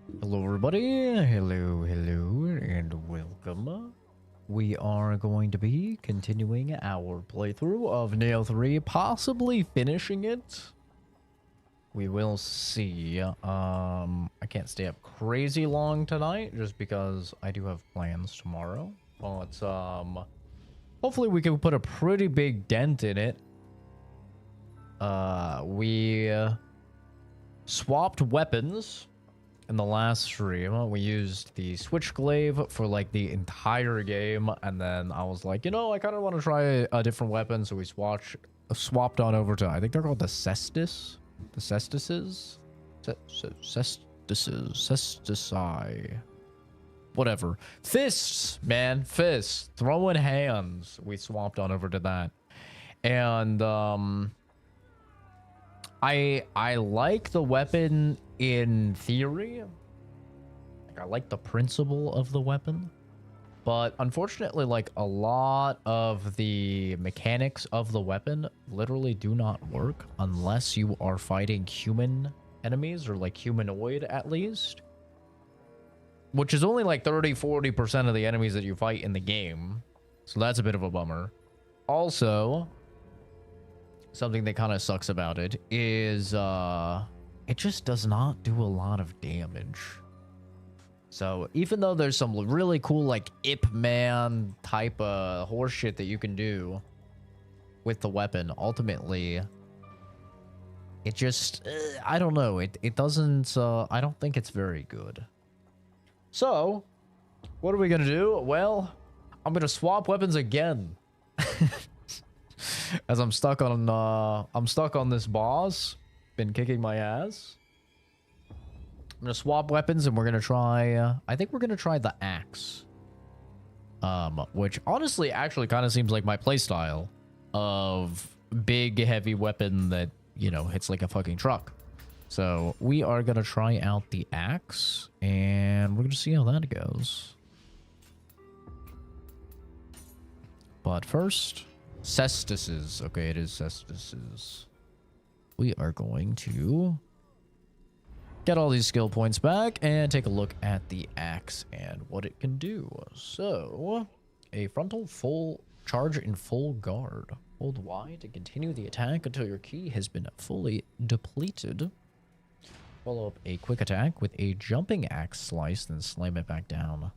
Hello everybody, hello, and welcome. We are going to be continuing our playthrough of Nioh 3, possibly finishing it. We will see. I can't stay up crazy long tonight just because I do have plans tomorrow. But, hopefully we can put a pretty big dent in it. We swapped weapons. In the last stream, we used the Switchglaive for like the entire game, and then I was like, you know, I kind of want to try a different weapon, so we swapped on over to, I think they're called the Cestici. Whatever. Fists, man, fists. Throwing hands. We swapped on over to that. And, I like the weapon in theory. Like, I like the principle of the weapon. But unfortunately, like, a lot of the mechanics of the weapon literally do not work unless you are fighting human enemies, or like humanoid at least. Which is only like 30-40% of the enemies that you fight in the game. So that's a bit of a bummer. Also, something that kind of sucks about it is it just does not do a lot of damage. So even though there's some really cool like Ip Man type of horseshit that you can do with the weapon, ultimately it just I don't know, it doesn't I don't think it's very good. So what are we gonna do? Well, I'm gonna swap weapons again. As I'm stuck on this boss. Been kicking my ass. I'm gonna swap weapons and we're gonna try I think we're gonna try the axe. Which honestly actually kind of seems like my playstyle of big heavy weapon that, you know, hits like a fucking truck. So we are gonna try out the axe and we're gonna see how that goes. But first, Cestices. Okay, it is Cestices. We are going to get all these skill points back and take a look at the axe and what it can do. So, a frontal full charge in full guard. Hold Y to continue the attack until your ki has been fully depleted. Follow up a quick attack with a jumping axe slice, then slam it back down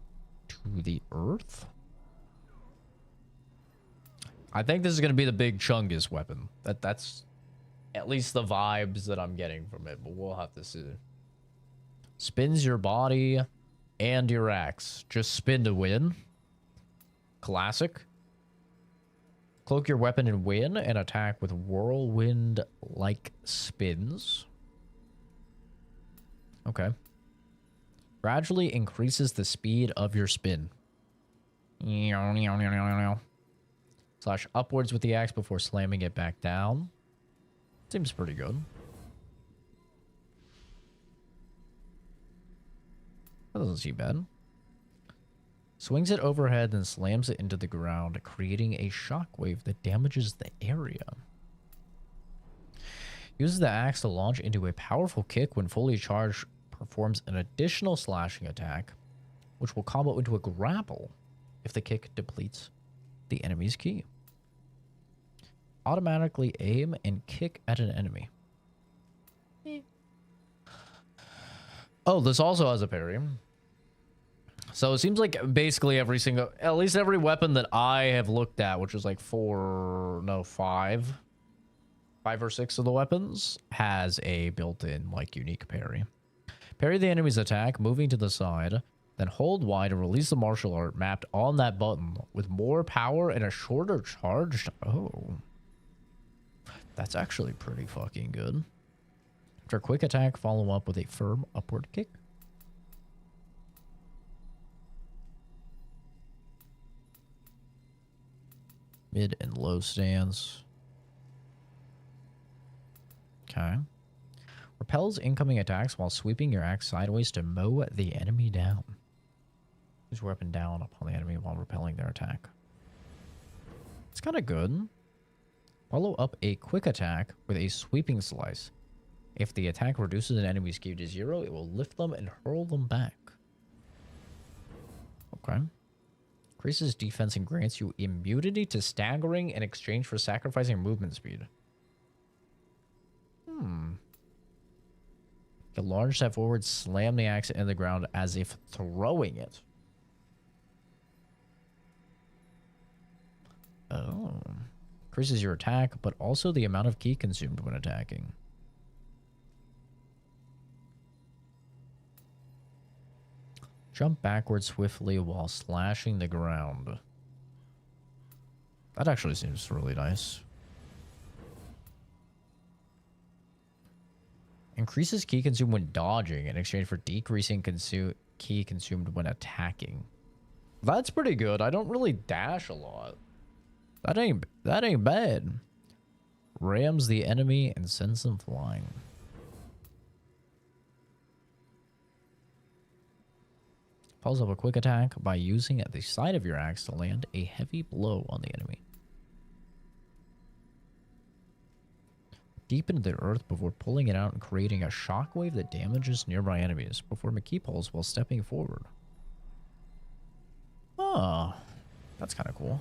to the earth. I think this is going to be the big Chungus weapon. That's at least the vibes that I'm getting from it, but we'll have to see. Spins your body and your axe. Just spin to win. Classic. Cloak your weapon in wind and attack with whirlwind-like spins. Okay. Gradually increases the speed of your spin. Slash upwards with the axe before slamming it back down. Seems pretty good. That doesn't seem bad. Swings it overhead and slams it into the ground, creating a shockwave that damages the area. Uses the axe to launch into a powerful kick when fully charged, performs an additional slashing attack, which will combo into a grapple if the kick depletes the enemy's ki. Automatically aim and kick at an enemy. Oh, this also has a parry. So it seems like basically at least every weapon that I have looked at, which is like 5 or 6 of the weapons, has a built-in like unique parry. Parry the enemy's attack, moving to the side, then hold Y to release the martial art mapped on that button with more power and a shorter charge. Oh. That's actually pretty fucking good. After a quick attack, follow up with a firm upward kick. Mid and low stance. Okay. Repels incoming attacks while sweeping your axe sideways to mow the enemy down. Use your weapon down upon the enemy while repelling their attack. It's kind of good. Follow up a quick attack with a sweeping slice. If the attack reduces an enemy's Q to 0, it will lift them and hurl them back. Okay. Increases defense and grants you immunity to staggering in exchange for sacrificing movement speed. A large step forward, slam the axe in the ground as if throwing it. Oh. Increases your attack, but also the amount of ki consumed when attacking. Jump backwards swiftly while slashing the ground. That actually seems really nice. Increases ki consumed when dodging in exchange for decreasing ki consumed when attacking. That's pretty good. I don't really dash a lot. That ain't bad. Rams the enemy and sends them flying. Follows up a quick attack by using the side of your axe to land a heavy blow on the enemy. Deep into the earth before pulling it out and creating a shockwave that damages nearby enemies before McKee pulls while stepping forward. Oh, that's kind of cool.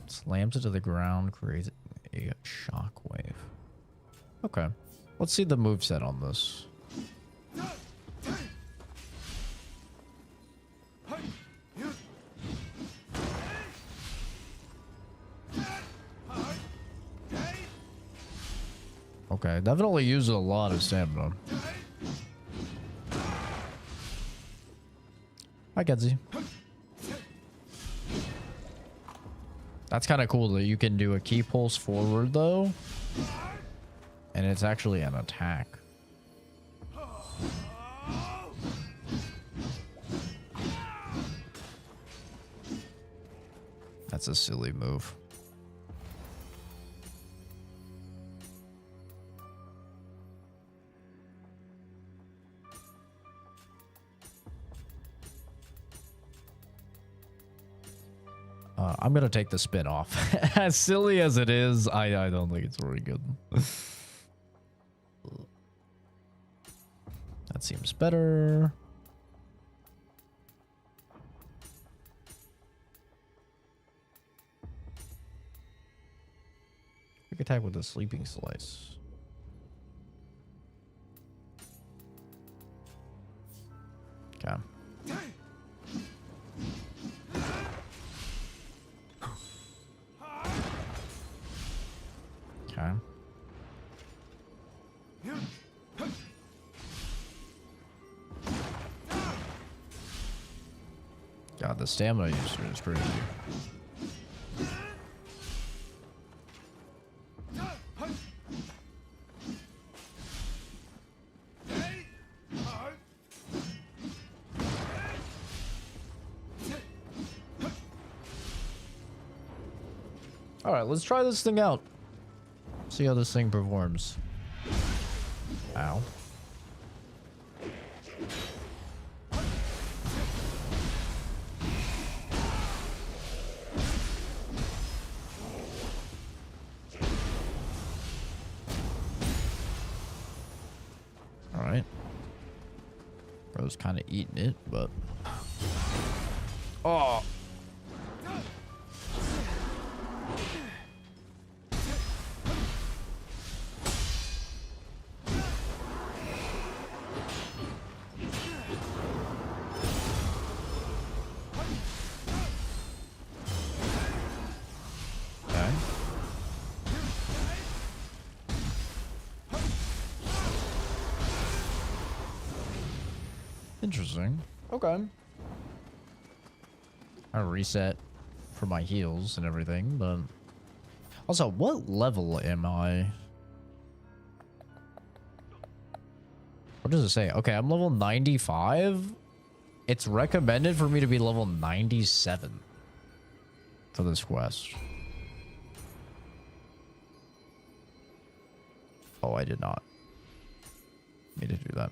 Slams it to the ground, creates a shockwave. Okay. Let's see the moveset on this. Okay, definitely uses a lot of stamina. Hi, Kenzie. That's kind of cool that you can do a key pulse forward, though. And it's actually an attack. That's a silly move. I'm gonna take the spin off. As silly as it is, I don't think it's very good. That seems better. Quick attack with a sleeping slice. Okay. Okay. God, the stamina user is crazy. Alright, let's try this thing out. See how this thing performs. Ow. Alright. Bro's kind of eating it, but... Oh! Interesting. Okay. I reset for my heals and everything, but also, what level am I? What does it say? Okay, I'm level 95. It's recommended for me to be level 97 for this quest. Oh, I did not need to do that.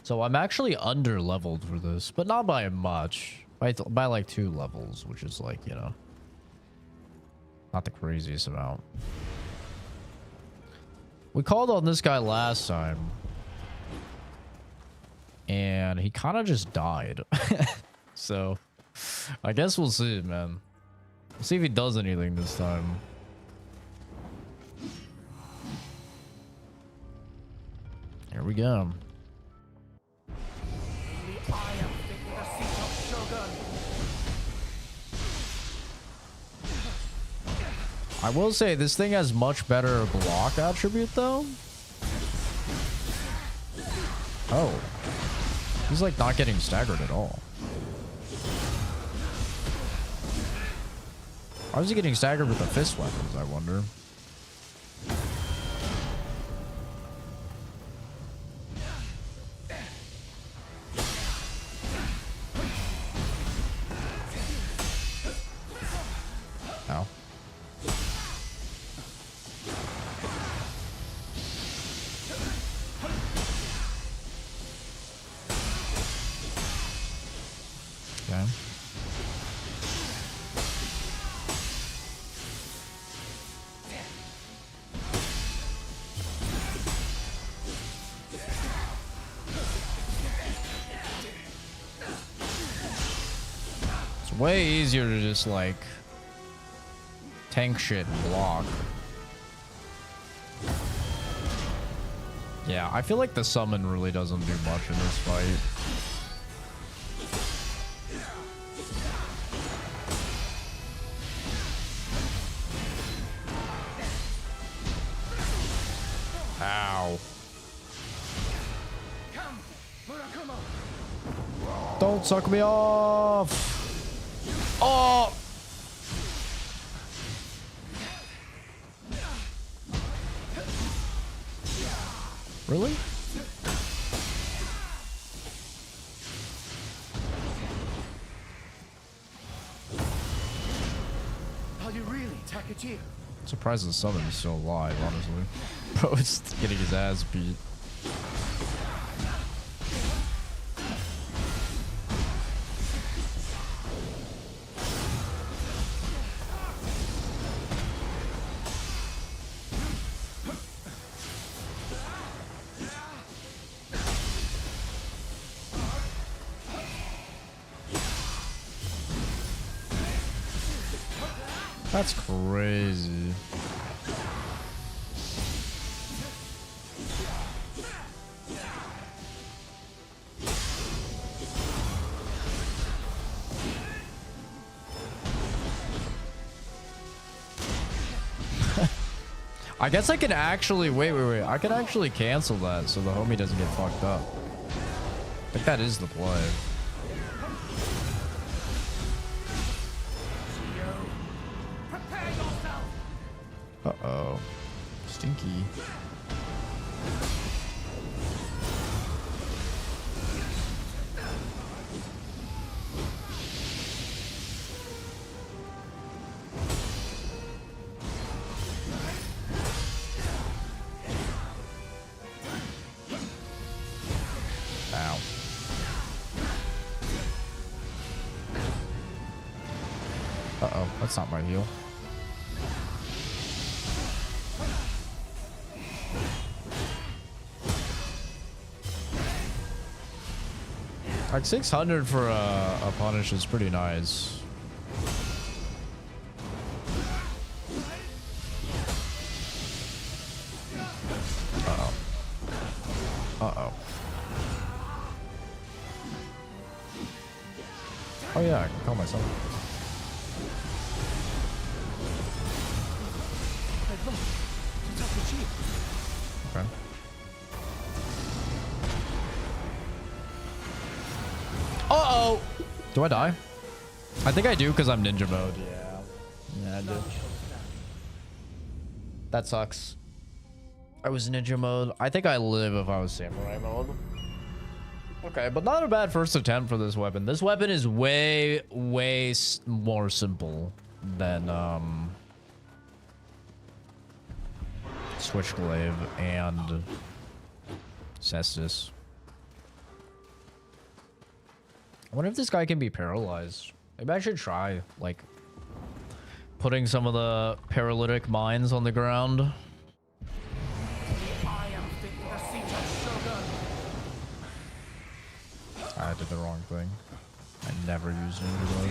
So I'm actually under leveled for this, but not by much. By like 2 levels, which is like, you know, not the craziest amount. We called on this guy last time, and he kind of just died. So I guess we'll see, man. We'll see if he does anything this time. Here we go. I will say this thing has much better block attribute though. Oh. He's like not getting staggered at all. Why is he getting staggered with the fist weapons, I wonder? Ow. Okay. It's way easier to just like tank shit and block. Yeah, I feel like the summon really doesn't do much in this fight. Ow. Don't suck me off. Oh. Really? Are you really Takachiro? Surprised the summon is still alive, honestly. Bro is getting his ass beat. That's crazy. I guess I can actually wait. I can actually cancel that so the homie doesn't get fucked up. I think that is the play. Uh-oh. Stinky. Ow. Uh-oh. That's not my heal. Like 600 for a punish is pretty nice. Uh-oh. Uh-oh. Oh yeah, I can call myself. Okay. Uh-oh! Do I die? I think I do because I'm ninja mode. Yeah, I do. That sucks. I was ninja mode. I think I live if I was samurai mode. Okay, but not a bad first attempt for this weapon. This weapon is way more simple than Switchglaive and Cestus. I wonder if this guy can be paralyzed. Maybe I should try, like, putting some of the paralytic mines on the ground. I am fit for the seat of Shogun. I did the wrong thing. I never used ninja mode.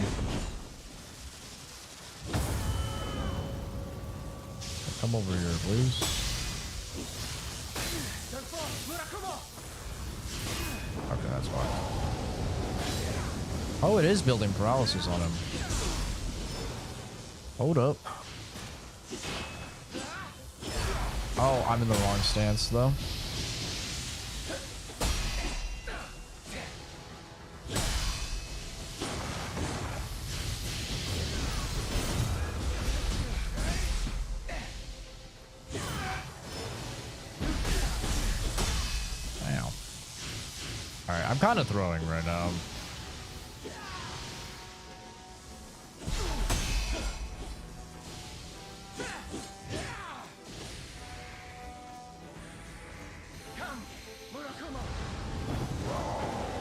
Come over here, please. Okay, that's fine. Oh, it is building paralysis on him. Hold up. Oh, I'm in the wrong stance, though. Damn. Alright, I'm kind of throwing right now.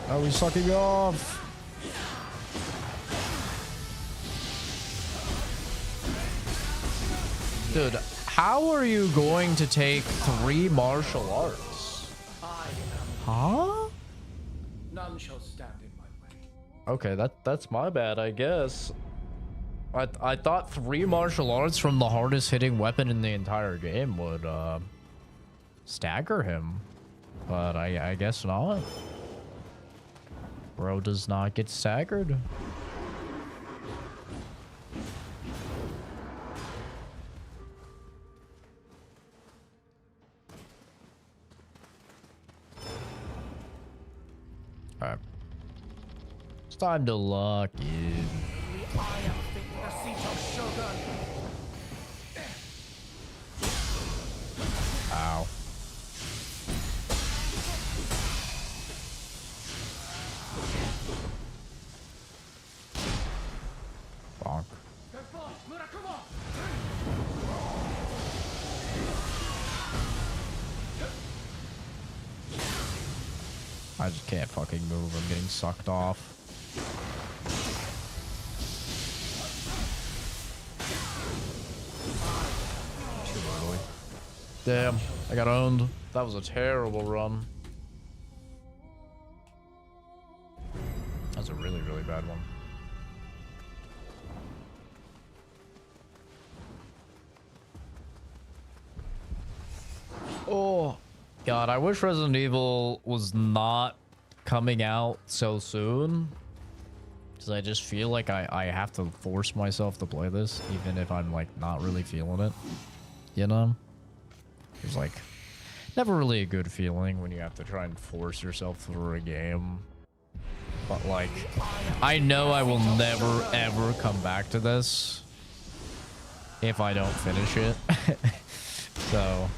Oh, he's sucking off. Dude, how are you going to take 3 martial arts? Huh? None shall stand in my way. Okay, that's my bad, I guess. I thought 3 martial arts from the hardest hitting weapon in the entire game would stagger him, but I guess not. Bro does not get staggered. Alright. It's time to lock in. I am fit for the seat of Shogun. Ow. Bonk. I just can't fucking move. I'm getting sucked off. Too early. Damn, I got owned. That was a terrible run. That was a really, really bad one. Oh. God, I wish Resident Evil was not coming out so soon. Because I just feel like I have to force myself to play this, even if I'm, like, not really feeling it. You know? It's, like, never really a good feeling when you have to try and force yourself through a game. But, like, I know I will never, ever come back to this if I don't finish it. So...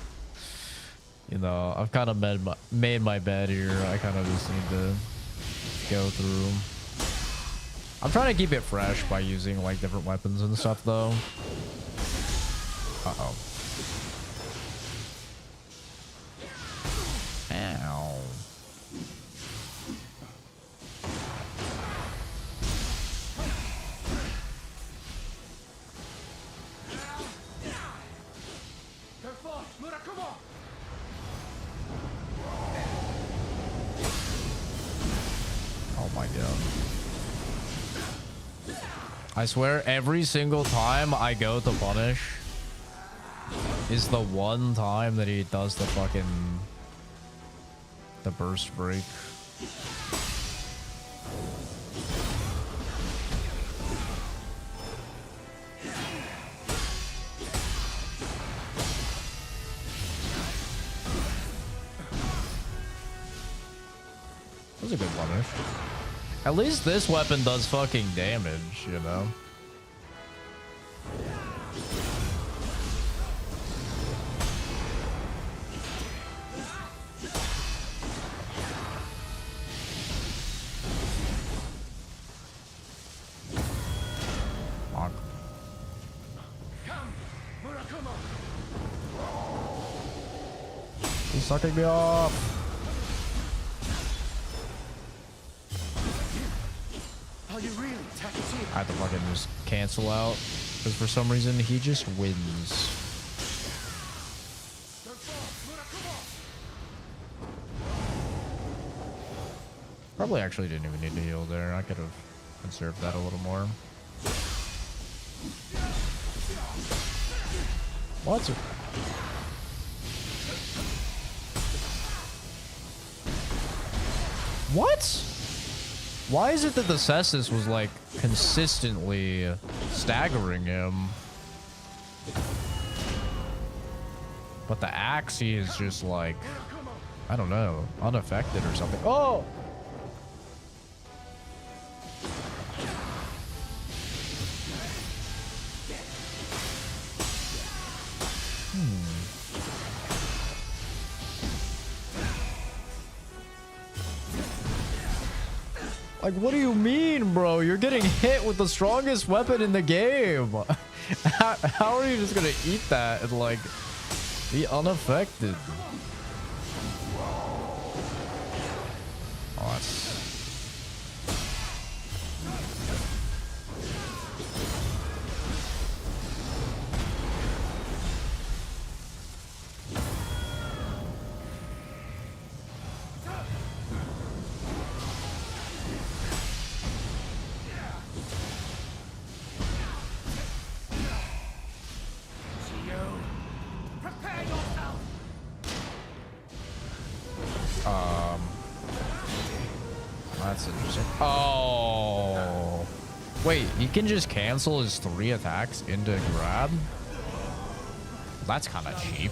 You know, I've kind of made my bed here. I kind of just need to go through. I'm trying to keep it fresh by using, like, different weapons and stuff, though. Uh-oh. Ow. Oh my god. I swear every single time I go to punish is the one time that he does the fucking burst break. That was a good punish. At least this weapon does fucking damage, you know? Bonk. He's sucking me off. Are you really tacketing? I have to fucking just cancel out. Because for some reason, he just wins. Probably actually didn't even need to heal there. I could have conserved that a little more. What? What? Why is it that the Cestus was like consistently staggering him? But the axe, he is just like, I don't know, unaffected or something. Oh! Like, what do you mean, bro? You're getting hit with the strongest weapon in the game. How are you just gonna eat that and, like, be unaffected? Oh, that's... Prepare yourself. That's interesting. Oh. Wait, he can just cancel his 3 attacks into grab? That's kind of cheap.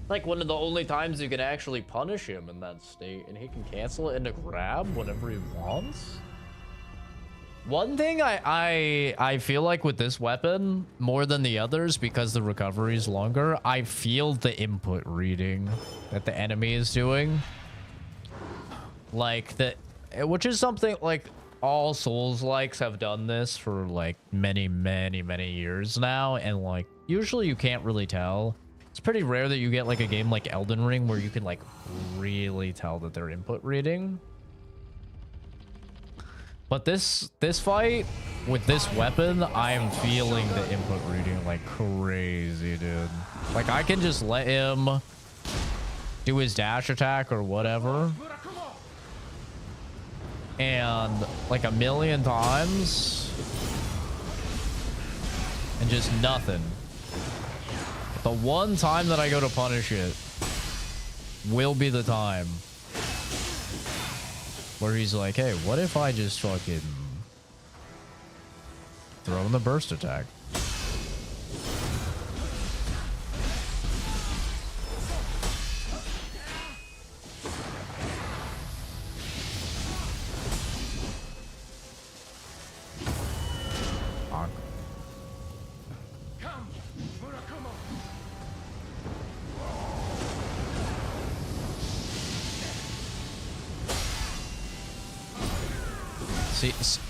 Like one of the only times you can actually punish him in that state, and he can cancel it into grab whenever he wants? One thing I feel like with this weapon, more than the others, because the recovery is longer, I feel the input reading that the enemy is doing. Like, which is something, like, all Souls-likes have done this for, like, many, many, many years now, and, like, usually you can't really tell. It's pretty rare that you get, like, a game like Elden Ring where you can, like, really tell that they're input reading. But this fight with this weapon, I am feeling the input reading like crazy, dude. Like, I can just let him do his dash attack or whatever, and like a million times, and just nothing. The one time that I go to punish it will be the time where he's like, hey, what if I just fucking throw in the burst attack?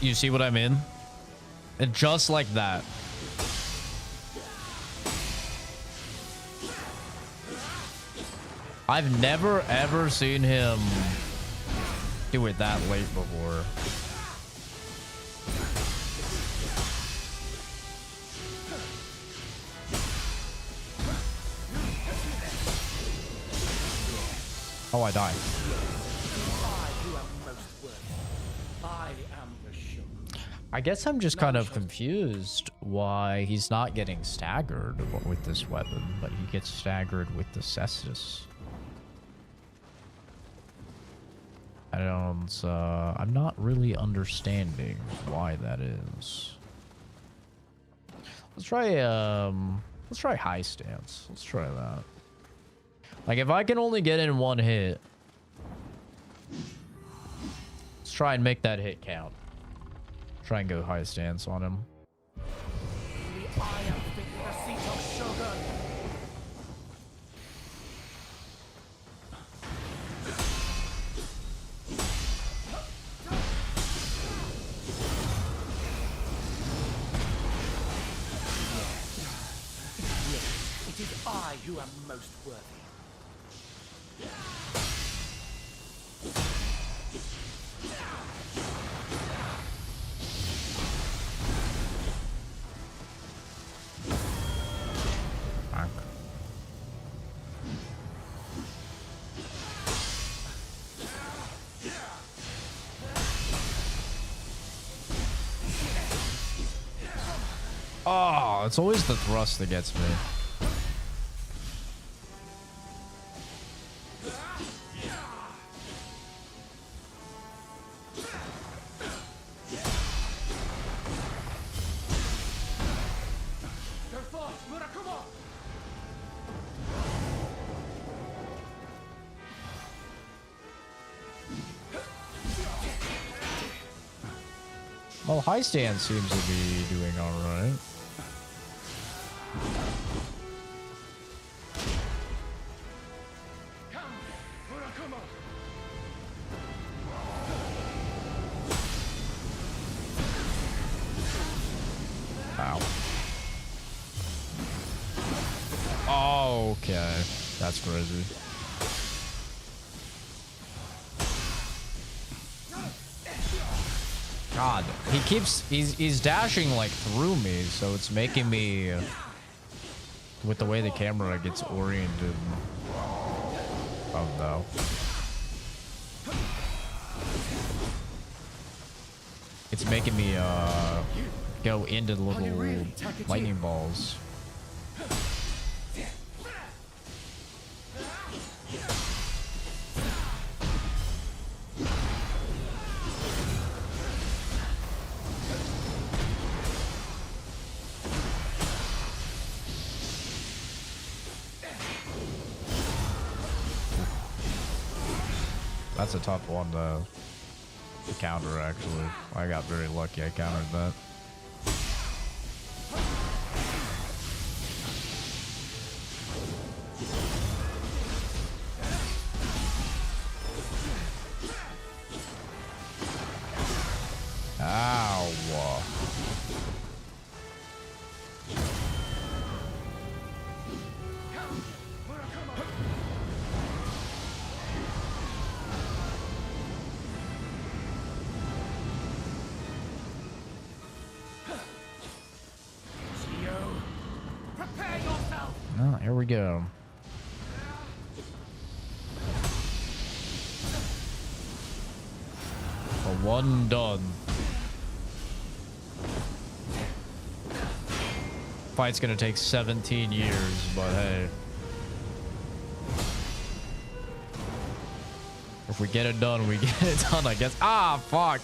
You see what I mean? And just like that. I've never ever seen him do it that late before. Oh, I died. I guess I'm just kind of confused why he's not getting staggered with this weapon, but he gets staggered with the Cestus. I'm not really understanding why that is. Let's try high stance. Let's try that. Like, if I can only get in one hit, let's try and make that hit count. Try and go high stance on him. The iron fit the seat of Shogun. Yes, it is I who am most worthy. Oh, it's always the thrust that gets me. Well, high stand seems to be doing alright. Ow. Oh, okay. That's crazy. God, he's dashing like through me, so it's making me with the way the camera gets oriented. Oh no. It's making me go into the little lightning balls. That's a tough one to counter, actually. I got very lucky I countered that. Ow. Oh, here we go. A one done. Fight's gonna take 17 years, but hey. If we get it done, we get it done, I guess. Ah, fuck.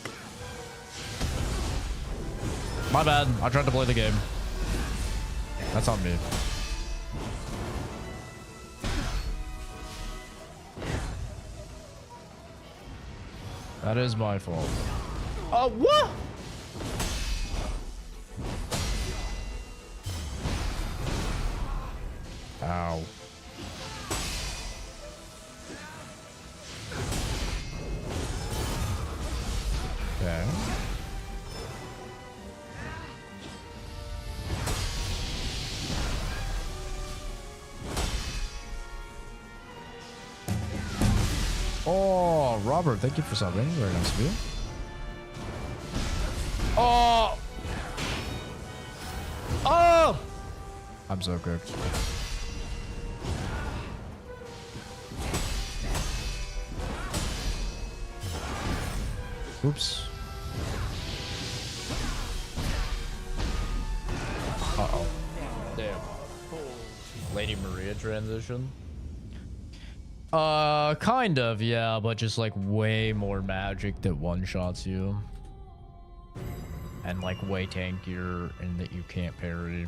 My bad. I tried to play the game. That's on me. That is my fault. Oh, what? Ow. Okay. Oh, Robert, thank you for subbing. Very nice of you. Oh! Oh! I'm so cooked. Oops. Uh-oh. Damn. Lady Maria transition. Kind of, yeah, but just like way more magic that one-shots you. And like way tankier and that you can't parry.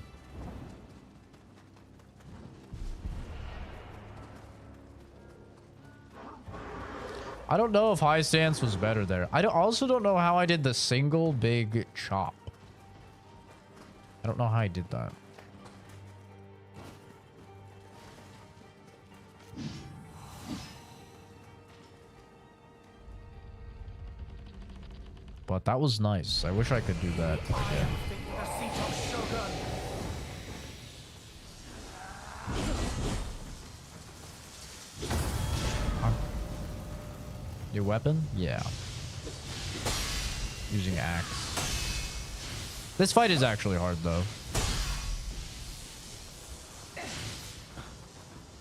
I don't know if high stance was better there. Also don't know how I did the single big chop. I don't know how I did that. But that was nice. I wish I could do that again. New weapon? Yeah. Using axe. This fight is actually hard, though.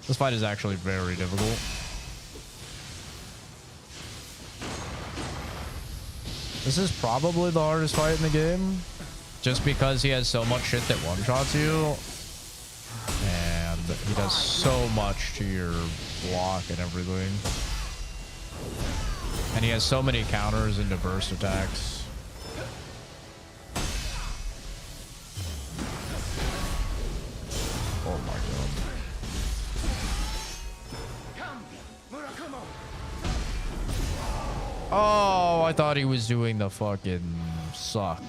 This fight is actually very difficult. This is probably the hardest fight in the game. just because he has so much shit that one-shots you, and he does so much to your block and everything. And he has so many counters and diverse attacks. Oh my god. Oh, I thought he was doing the fucking suck.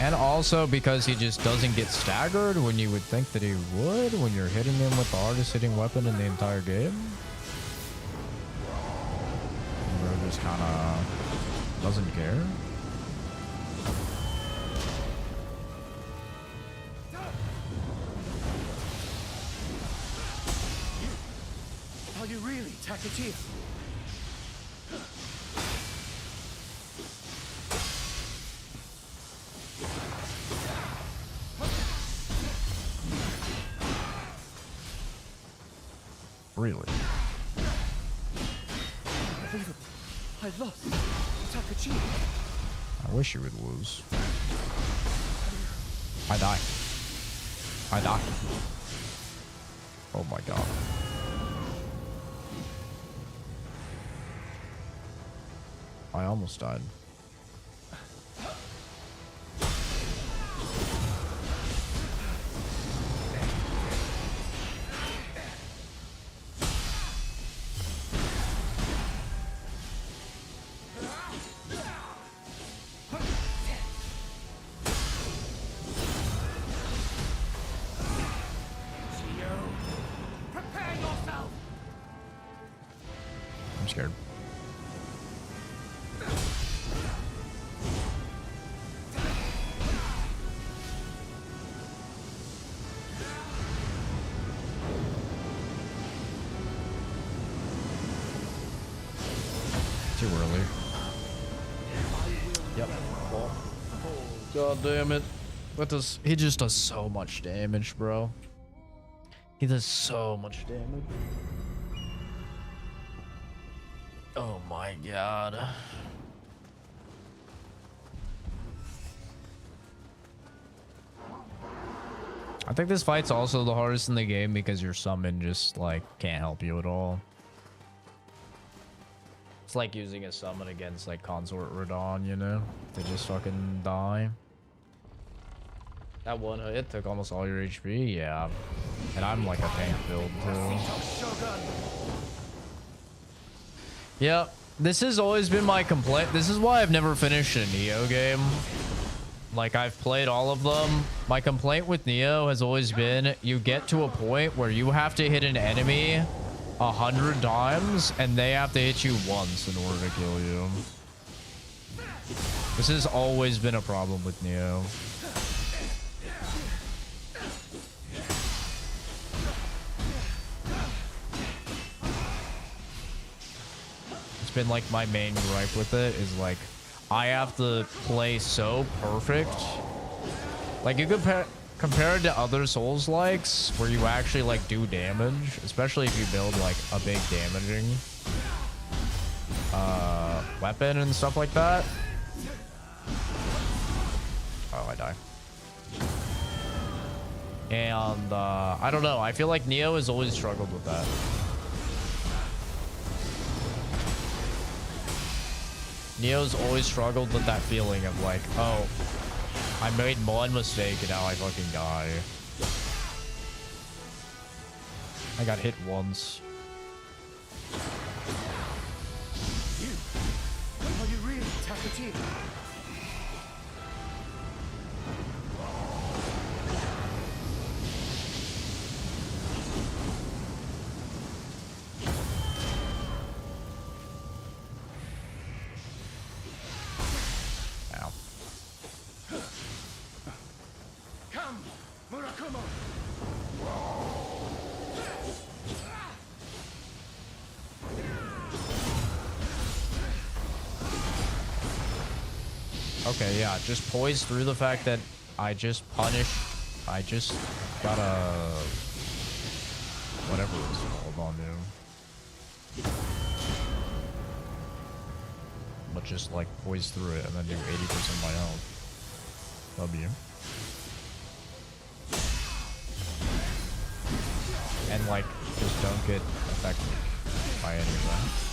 And also because he just doesn't get staggered when you would think that he would when you're hitting him with the hardest hitting weapon in the entire game. Bro just kind of doesn't care. Are you really Takachia? Really? Unbelievable. I lost. Takachia. I wish you would lose. I die. I die. Oh my god. I almost died. Prepare yourself. I'm scared. Too early. Yep. God damn it. What does he just does so much damage, bro. He does so much damage. Oh my god. I think this fight's also the hardest in the game because your summon just like can't help you at all. It's like using a summon against like Consort Radon, you know? They just fucking die. That one hit took almost all your HP, yeah. And I'm like a tank build too. Yeah, this has always been my complaint. This is why I've never finished a Nioh game. Like, I've played all of them. My complaint with Nioh has always been you get to a point where you have to hit an enemy 100 times and they have to hit you once in order to kill you. This has always been a problem with Nioh. It's been like my main gripe with it is like I have to play so perfect. Like you compare it to other Souls likes where you actually like do damage, especially if you build like a big damaging weapon and stuff like that. Oh, I die. And I don't know, I feel like Nioh has always struggled with that. Neo's always struggled with that feeling of like, oh, I made one mistake and now I fucking die. I got hit once. Are you really Takachia? Okay, yeah, just poise through the fact that I just punished. I just got a whatever it's called on you. But just like poise through it and then do 80% my health. W. And like just don't get affected by any of that.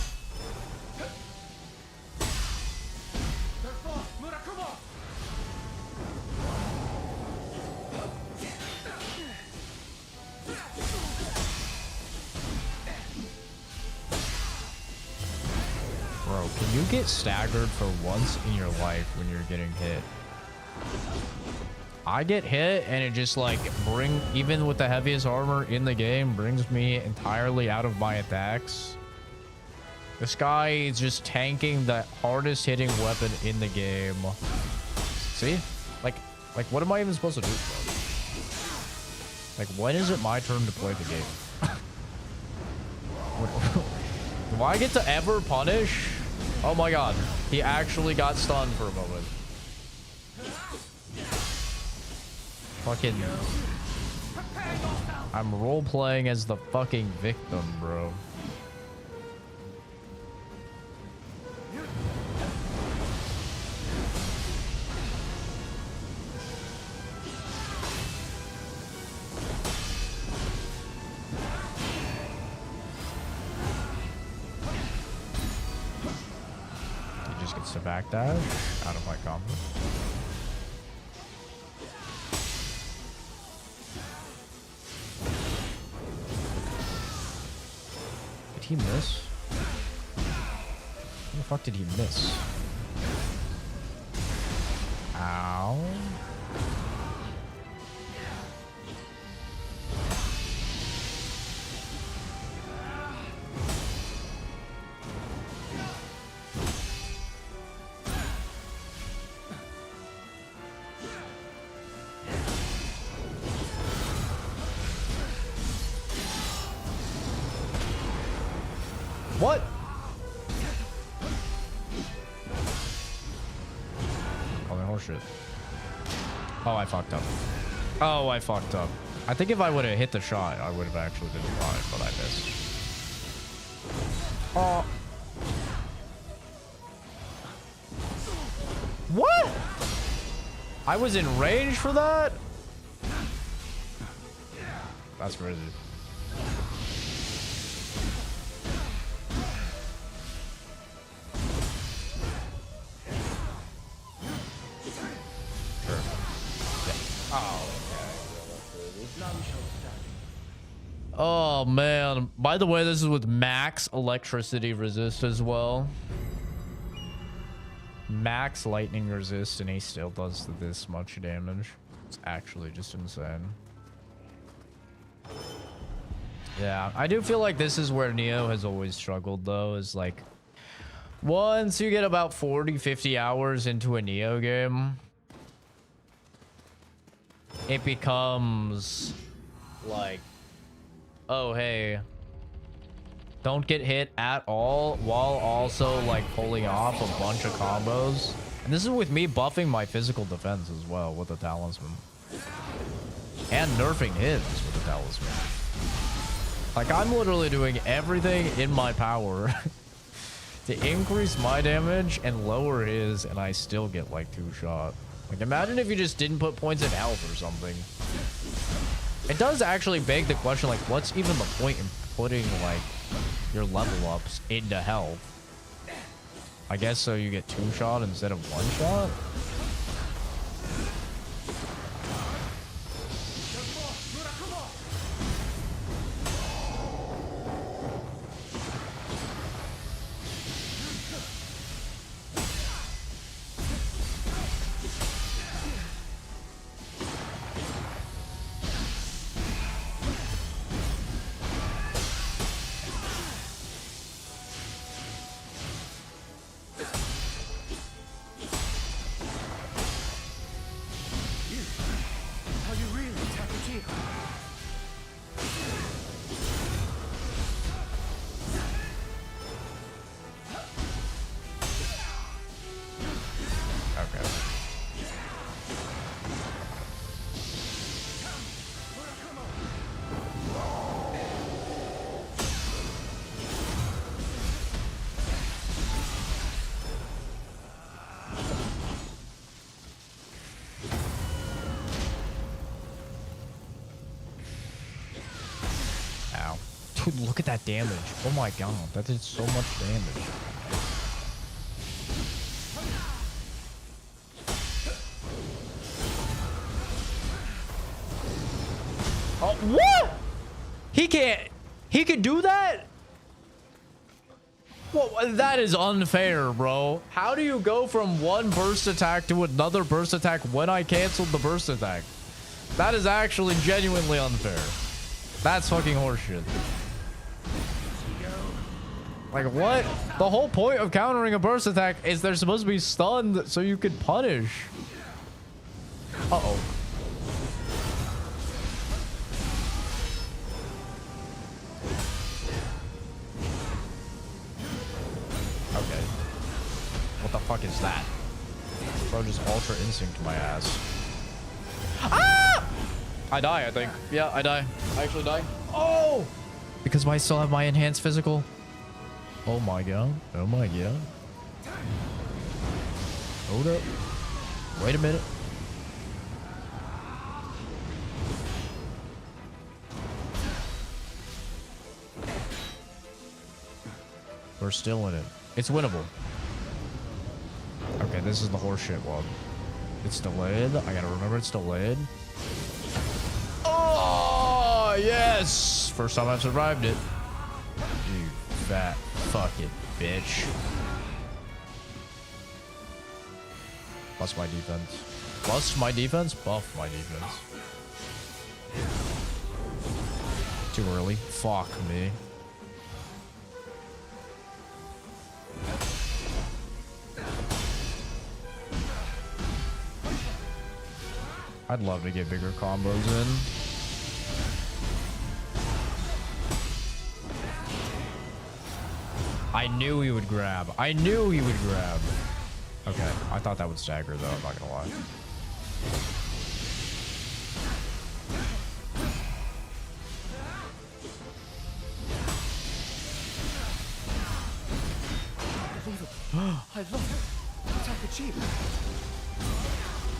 Bro, can you get staggered for once in your life when you're getting hit? I get hit and it just like even with the heaviest armor in the game, brings me entirely out of my attacks. This guy is just tanking the hardest hitting weapon in the game. See? Like what am I even supposed to do, bro? Like, when is it my turn to play the game? Do I get to ever punish? Oh my god. He actually got stunned for a moment. Fucking... I'm role-playing as the fucking victim, bro. He just gets to backdash out of my combo. Did he miss? Where the fuck did he miss? Ow. What? Oh, they're horseshit. Oh, I fucked up. Oh, I fucked up. I think if I would have hit the shot, I would have actually been fine, but I missed. Oh. What? I was in range for that? That's crazy. Oh man, by the way, this is with max electricity resist as well. Max lightning resist, and he still does this much damage. It's actually just insane. Yeah, I do feel like this is where Nioh has always struggled though, is like once you get about 40-50 hours into a Nioh game, it becomes like, oh hey, don't get hit at all while also like pulling off a bunch of combos. And this is with me buffing my physical defense as well with the talisman, and nerfing his with the talisman. Like, I'm literally doing everything in my power to increase my damage and lower his, and I still get like 2-shot. Like, imagine if you just didn't put points in health or something. It does actually beg the question, like, what's even the point in putting, like, your level ups into health? I guess so you get 2-shot instead of 1-shot? Dude, look at that damage. Oh my god, that did so much damage. Oh, what? He can't. He could do that? Well, that is unfair, bro. How do you go from one burst attack to another burst attack when I canceled the burst attack? That is actually genuinely unfair. That's fucking horseshit. Like, what? The whole point of countering a burst attack is they're supposed to be stunned so you could punish. Uh-oh. Okay. What the fuck is that? Bro, just ultra instinct my ass. Ah! I die, I think. Yeah, I die. I actually die. Oh! Because I still have my enhanced physical. Oh my god. Oh my god. Hold up. Wait a minute. We're still in it. It's winnable. Okay, this is the horseshit one. It's delayed. I gotta remember it's delayed. Oh, yes! First time I've survived it. You fat fucking bitch. Plus my defense. Plus my defense? Buff my defense. Too early. Fuck me. I'd love to get bigger combos in. I knew he would grab. I knew he would grab. Okay, I thought that would stagger though, I'm not gonna lie. I love it. Attack achieved.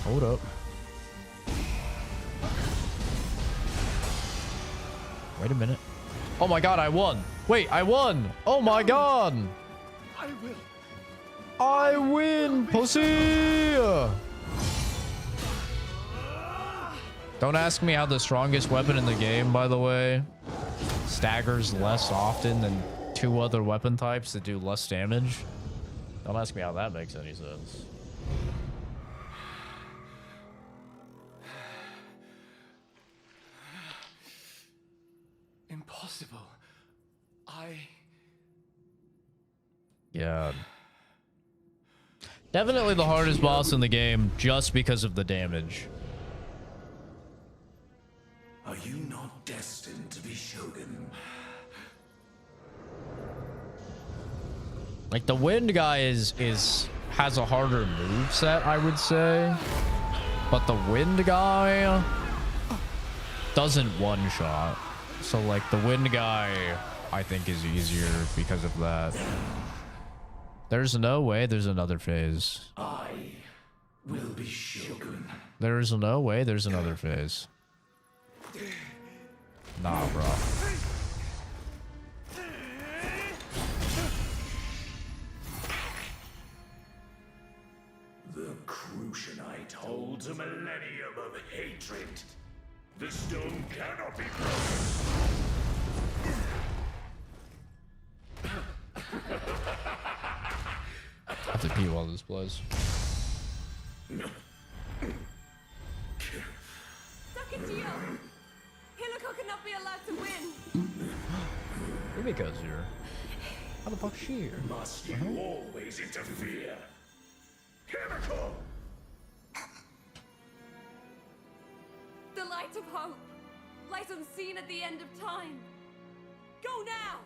Hold up. Wait a minute. Oh my god, I won. Wait, I won. Oh my god. I will. I win, pussy. Don't ask me how the strongest weapon in the game, by the way, staggers less often than two other weapon types that do less damage. Don't ask me how that makes any sense. Impossible. Yeah. Definitely the hardest boss in the game just because of the damage. Are you not destined to be Shogun? Like the wind guy has a harder move set, I would say. But the wind guy doesn't one shot. So like the wind guy I think is easier because of that. There's no way there's another phase. I will be Shogun. There's no way there's another phase. Nah, bro. The Crucianite holds a millennium of hatred. The stone cannot be I have to pee while this plays. Nioh! Himiko cannot be allowed to win! Himiko's here. How the fuck is she here? Must you always interfere? Chemical! The light of hope lies unseen at the end of time. Go now!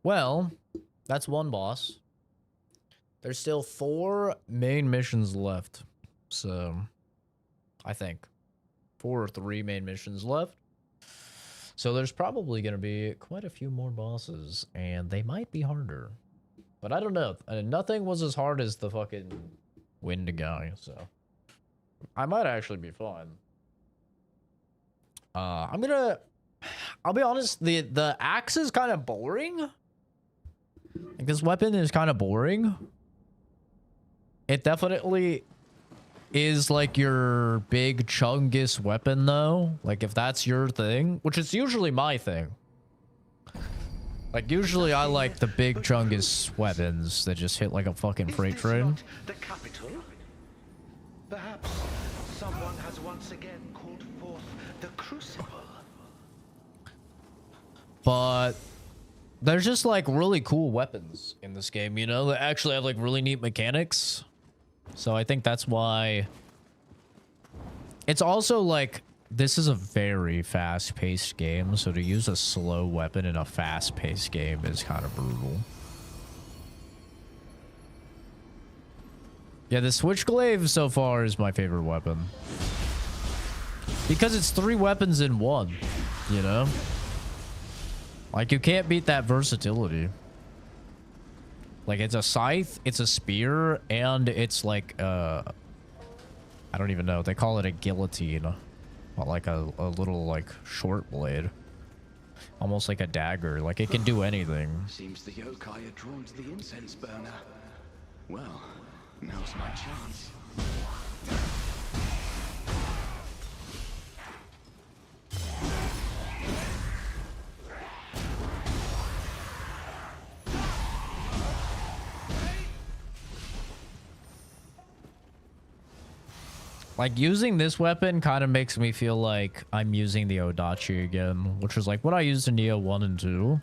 Well, that's one boss. There's still 4 main missions left. So, I think 4 or 3 main missions left. So there's probably going to be quite a few more bosses, and they might be harder. But I don't know. Nothing was as hard as the fucking wind guy, so I might actually be fine. I'll be honest, the axe is kind of boring. Like, this weapon is kind of boring. It definitely is like your big chungus weapon though. Like, if that's your thing, which is usually my thing. Like, usually I like the big chungus weapons that just hit like a fucking freight train. The capital? Perhaps someone has once again called forth the crucible. But there's just like really cool weapons in this game, you know, that actually have like really neat mechanics. So I think that's why it's also like, this is a very fast-paced game, so to use a slow weapon in a fast-paced game is kind of brutal. Yeah, the Switchglaive so far is my favorite weapon. Because it's 3 weapons in one, you know? Like, you can't beat that versatility. Like, it's a scythe, it's a spear, and it's like, I don't even know. They call it a guillotine. But like a little, like, short blade. Almost like a dagger. Like, it can do anything. Seems the yokai are drawn to the incense burner. Well, now's my chance. Like, using this weapon kind of makes me feel like I'm using the Odachi again, which is like what I used in Nioh 1 and 2.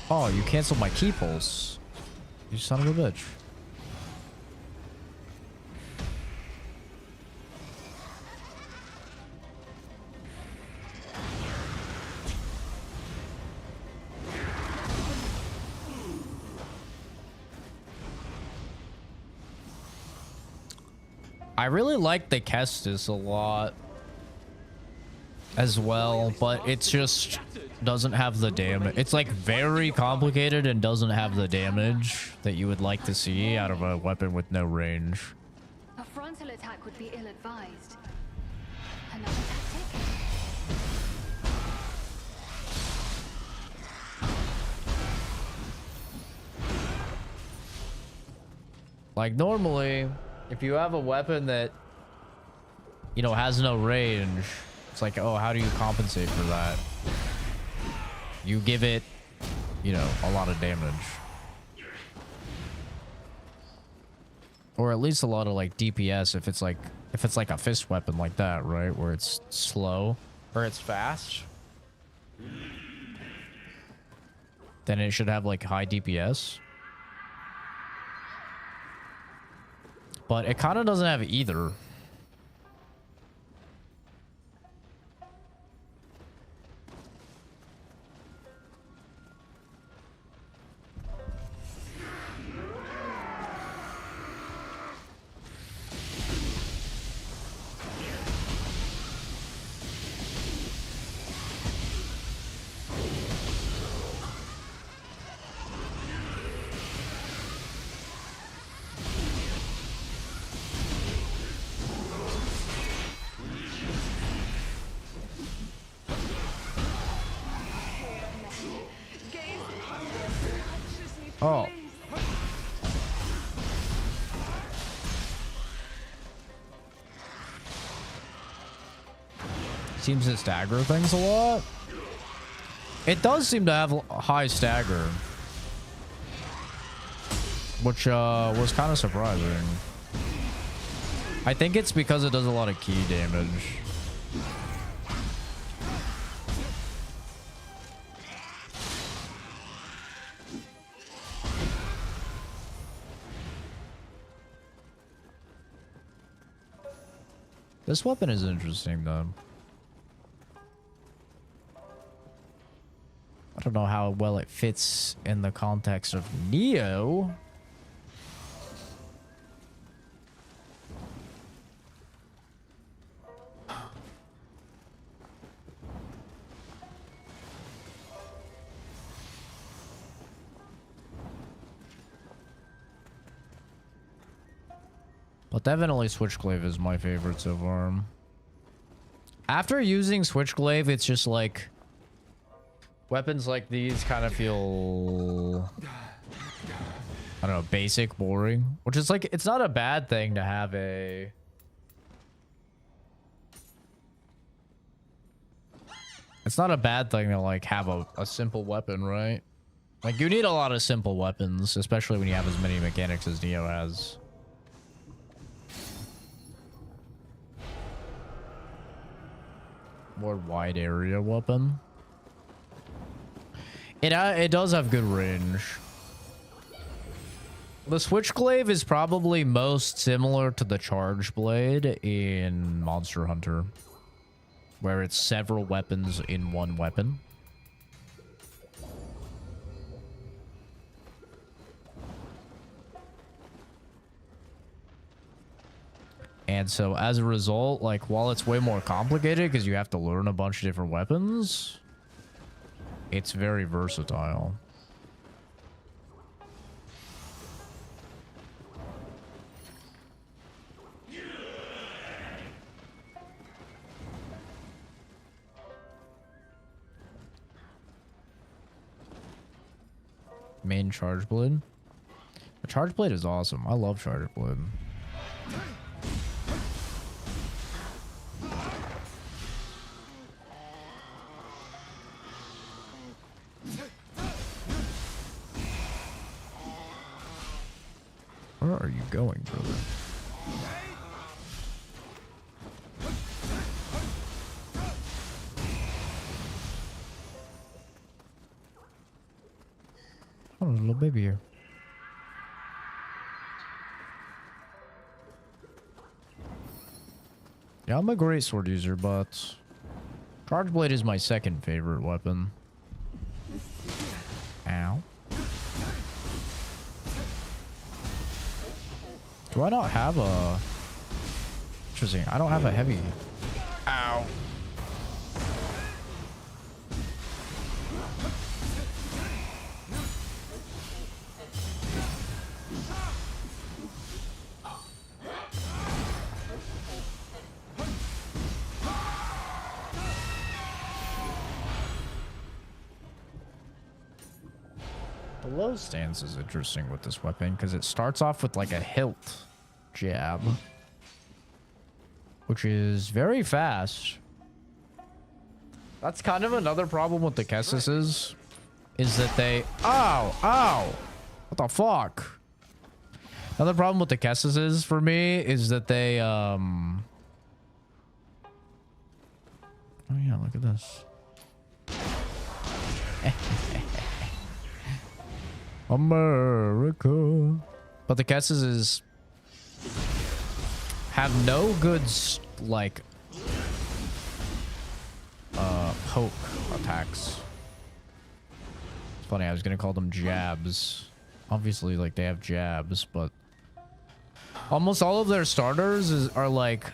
Oh, you canceled my key pulse. You son of a bitch. I really like the Kestis a lot as well, but it's just doesn't have the damage. It's like very complicated and doesn't have the damage that you would like to see out of a weapon with no range. A frontal attack would be ill-advised. Another tactic? Like, normally, if you have a weapon that, you know, has no range, it's like, oh, how do you compensate for that? You give it, you know, a lot of damage. Or at least a lot of, like, DPS if it's like a fist weapon like that, right? Where it's slow or it's fast. Then it should have, like, high DPS. But it kind of doesn't have either. Oh. seems to stagger things a lot. It does seem to have a high stagger, which was kind of surprising. I think it's because it does a lot of key damage. This weapon is interesting, though. I don't know how well it fits in the context of Nioh. But definitely Switchglaive is my favorite so far. After using Switchglaive, it's just like weapons like these kind of feel, I don't know, basic, boring. Which is like, it's not a bad thing to have a... It's not a bad thing to like have a simple weapon, right? Like you need a lot of simple weapons, especially when you have as many mechanics as Nioh has. More wide area weapon. It does have good range. The Switchglaive is probably most similar to the Charge Blade in Monster Hunter, where it's several weapons in one weapon. And so as a result, like, while it's way more complicated because you have to learn a bunch of different weapons, it's very versatile. Main Charge Blade. The Charge Blade is awesome. I love Charge Blade. Where are you going, brother? Oh, there's a little baby here. Yeah, I'm a great sword user, but Charge Blade is my second favorite weapon. Ow. Do I not have a... Interesting. I don't have a heavy... Ow. The low stance is interesting with this weapon because it starts off with like a hilt jab, which is very fast. That's kind of another problem with the Kessises, is that they... Ow! What the fuck? Another problem with the Kessises for me is that they, Oh yeah, look at this. America. But the Kessises have no good, like, poke attacks. It's funny, I was gonna call them jabs. Obviously, like, they have jabs, but almost all of their starters are, like,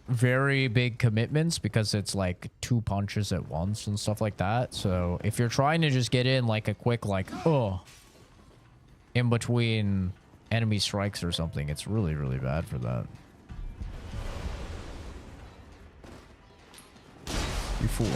very big commitments because it's, like, 2 punches at once and stuff like that. So, if you're trying to just get in, like, a quick, like, in between enemy strikes or something, it's really, really bad for that. You fool.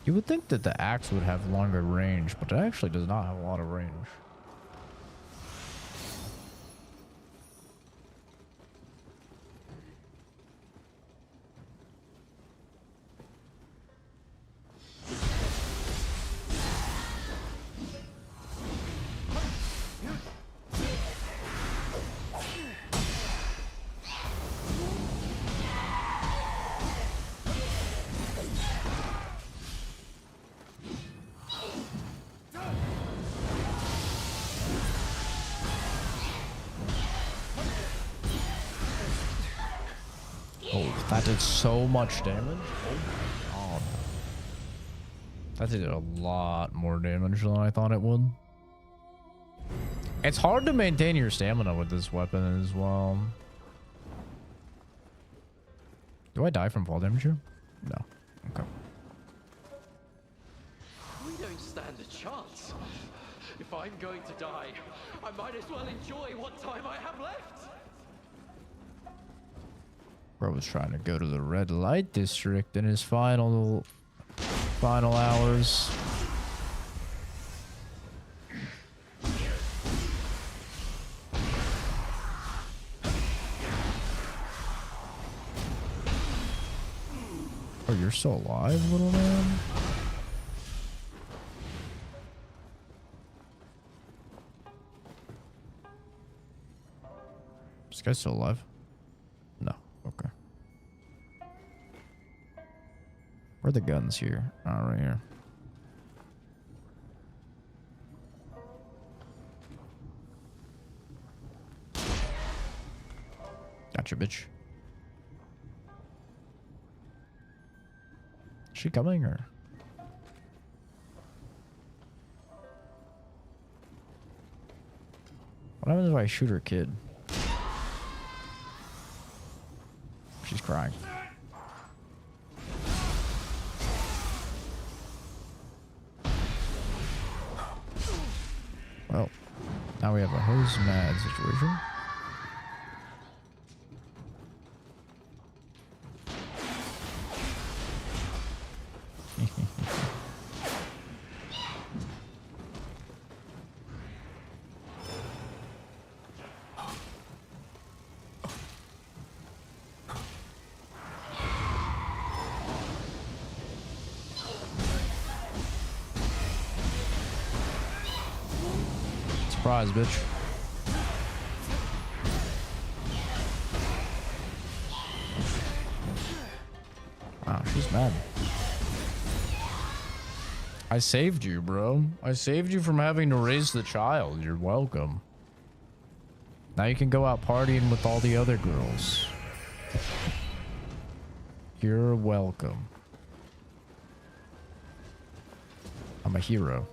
You would think that the axe would have longer range, but it actually does not have a lot of range. Oh, that did so much damage. Oh, God. That did a lot more damage than I thought it would. It's hard to maintain your stamina with this weapon as well. Do I die from fall damage here? No. Okay. We don't stand a chance. If I'm going to die, I might as well enjoy what time I have left. Bro was trying to go to the red light district in his final hours. Oh, you're still alive, little man? This guy's still alive? No. Okay. Where are the guns here? Oh, right here. Gotcha, bitch. Is she coming or? What happens if I shoot her kid? She's crying. Well, now we have a hose mad situation. Surprise, bitch. Wow, she's mad. I saved you, bro. I saved you from having to raise the child. You're welcome. Now you can go out partying with all the other girls. You're welcome. I'm a hero.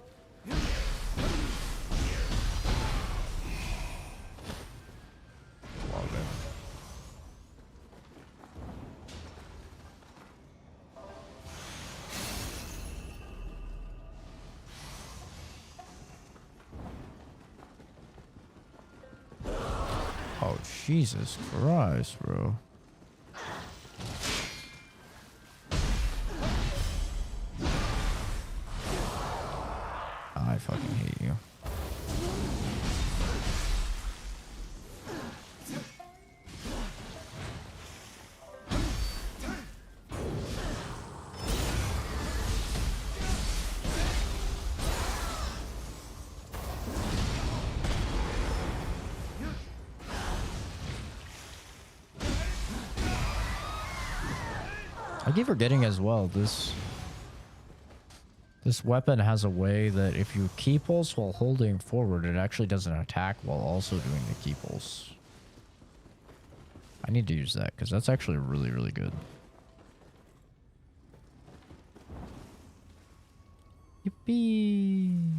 Oh, Jesus Christ, bro. I fucking hate you. I keep forgetting as well, this weapon has a way that if you key pulse while holding forward, it actually does an attack while also doing the key pulse. I need to use that because that's actually really, really good. Yippee!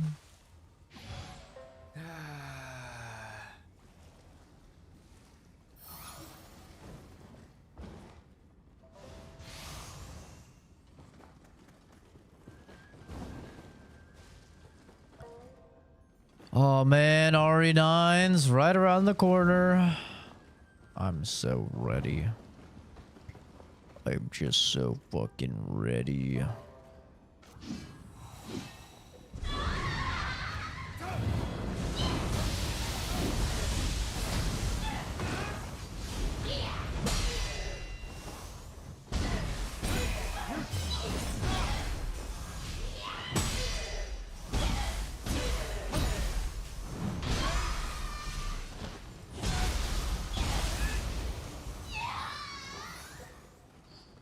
Oh man, RE9's right around the corner. I'm so ready. I'm just so fucking ready.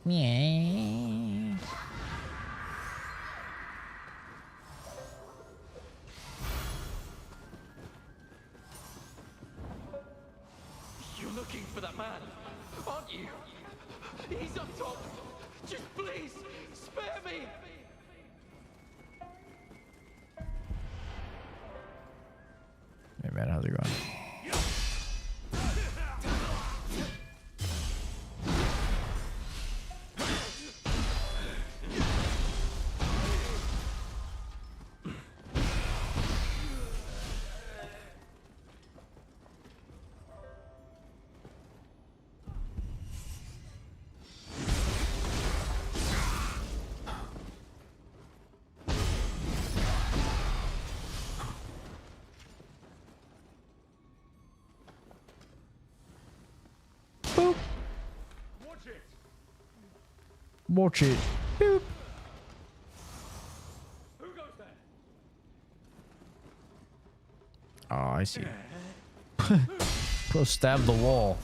Yeah. You're looking for that man, aren't you? He's up top. Just please, spare me. Hey man, how's it going? Watch it. Boop. Who goes there? Oh, I see. Pro stab the wall.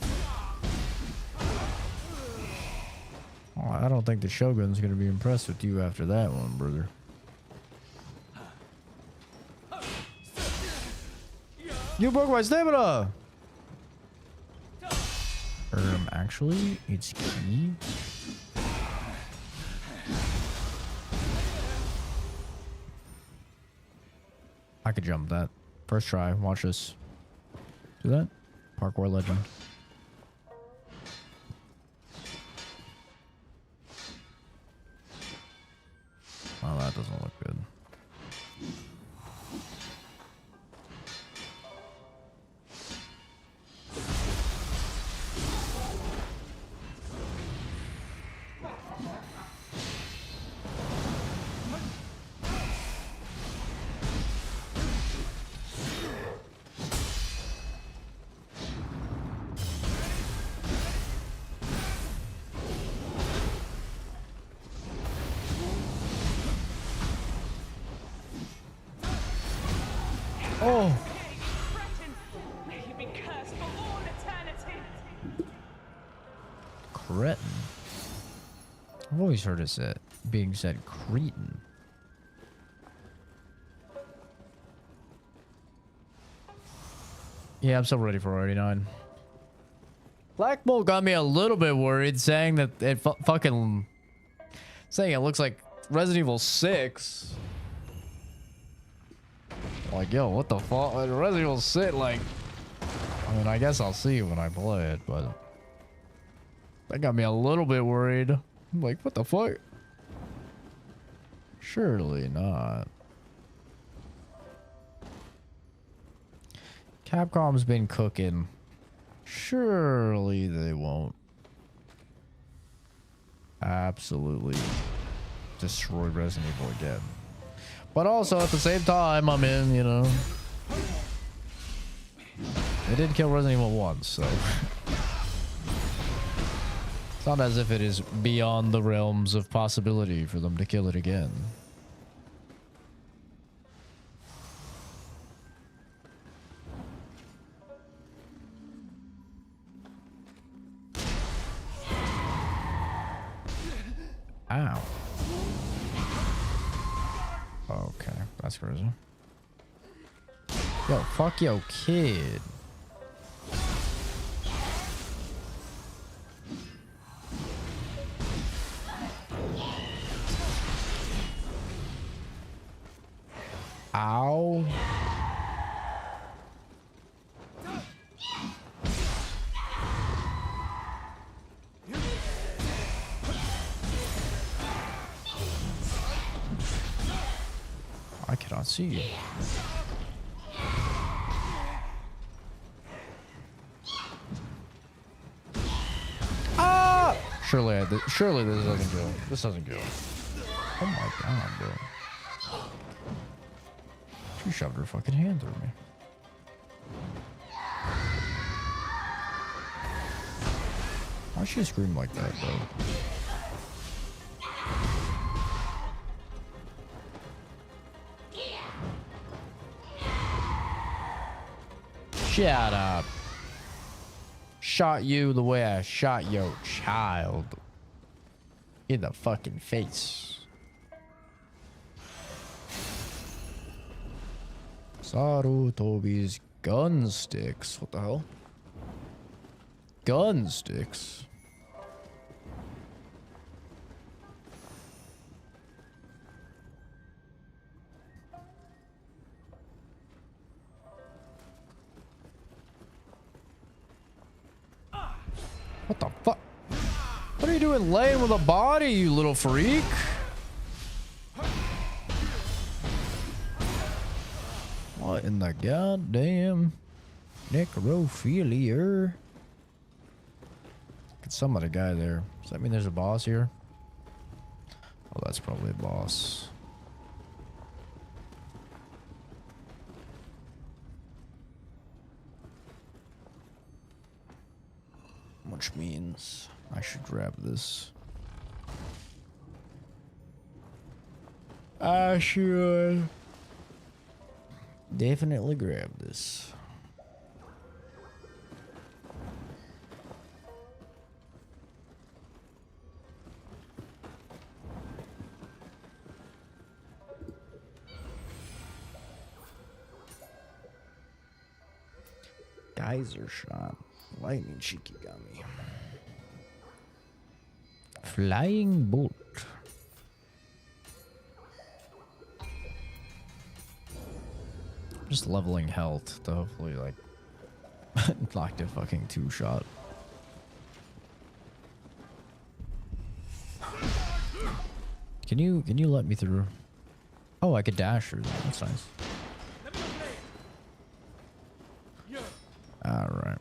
Oh, I don't think the Shogun's gonna be impressed with you after that one, brother. You broke my stamina! Actually, it's key. I could jump that. First try. Watch this. Do that. Parkour legend. Oh, that doesn't look good. Oh! May he be cursed for all eternity. Cretin. I've always heard it being said cretin. Yeah, I'm still ready for 89. Black Bolt got me a little bit worried, saying that it saying it looks like Resident Evil 6. Like, yo, what the fuck? Resident Evil 6, like, I mean, I guess I'll see when I play it, but that got me a little bit worried. I'm like, what the fuck? Surely not. Capcom's been cooking. Surely they won't absolutely destroy Resident Evil again. But also at the same time, I mean, you know, they did kill Resident Evil once, so it's not as if it is beyond the realms of possibility for them to kill it again. Ow. Okay, that's crazy. Yo, fuck yo kid. Ow. I cannot see. Ah! Surely this doesn't go. This doesn't go. Oh my god, bro. She shoved her fucking hand through me. Why'd she scream like that, bro? Shut up. Shot you the way I shot your child. In the fucking face. Sarutobi's gun sticks. What the hell? Gun sticks? What the fuck? What are you doing laying with a body, you little freak? What in the goddamn necrophilia? Could summon a guy there. Does that mean there's a boss here? Oh, that's probably a boss. Which means I should grab this. I should definitely grab this. Geyser shot. Lightning Shikigami. Flying bolt. Just leveling health to hopefully like knock the fucking 2-shot. Can you let me through? Oh, I could dash through that. That's nice. All right.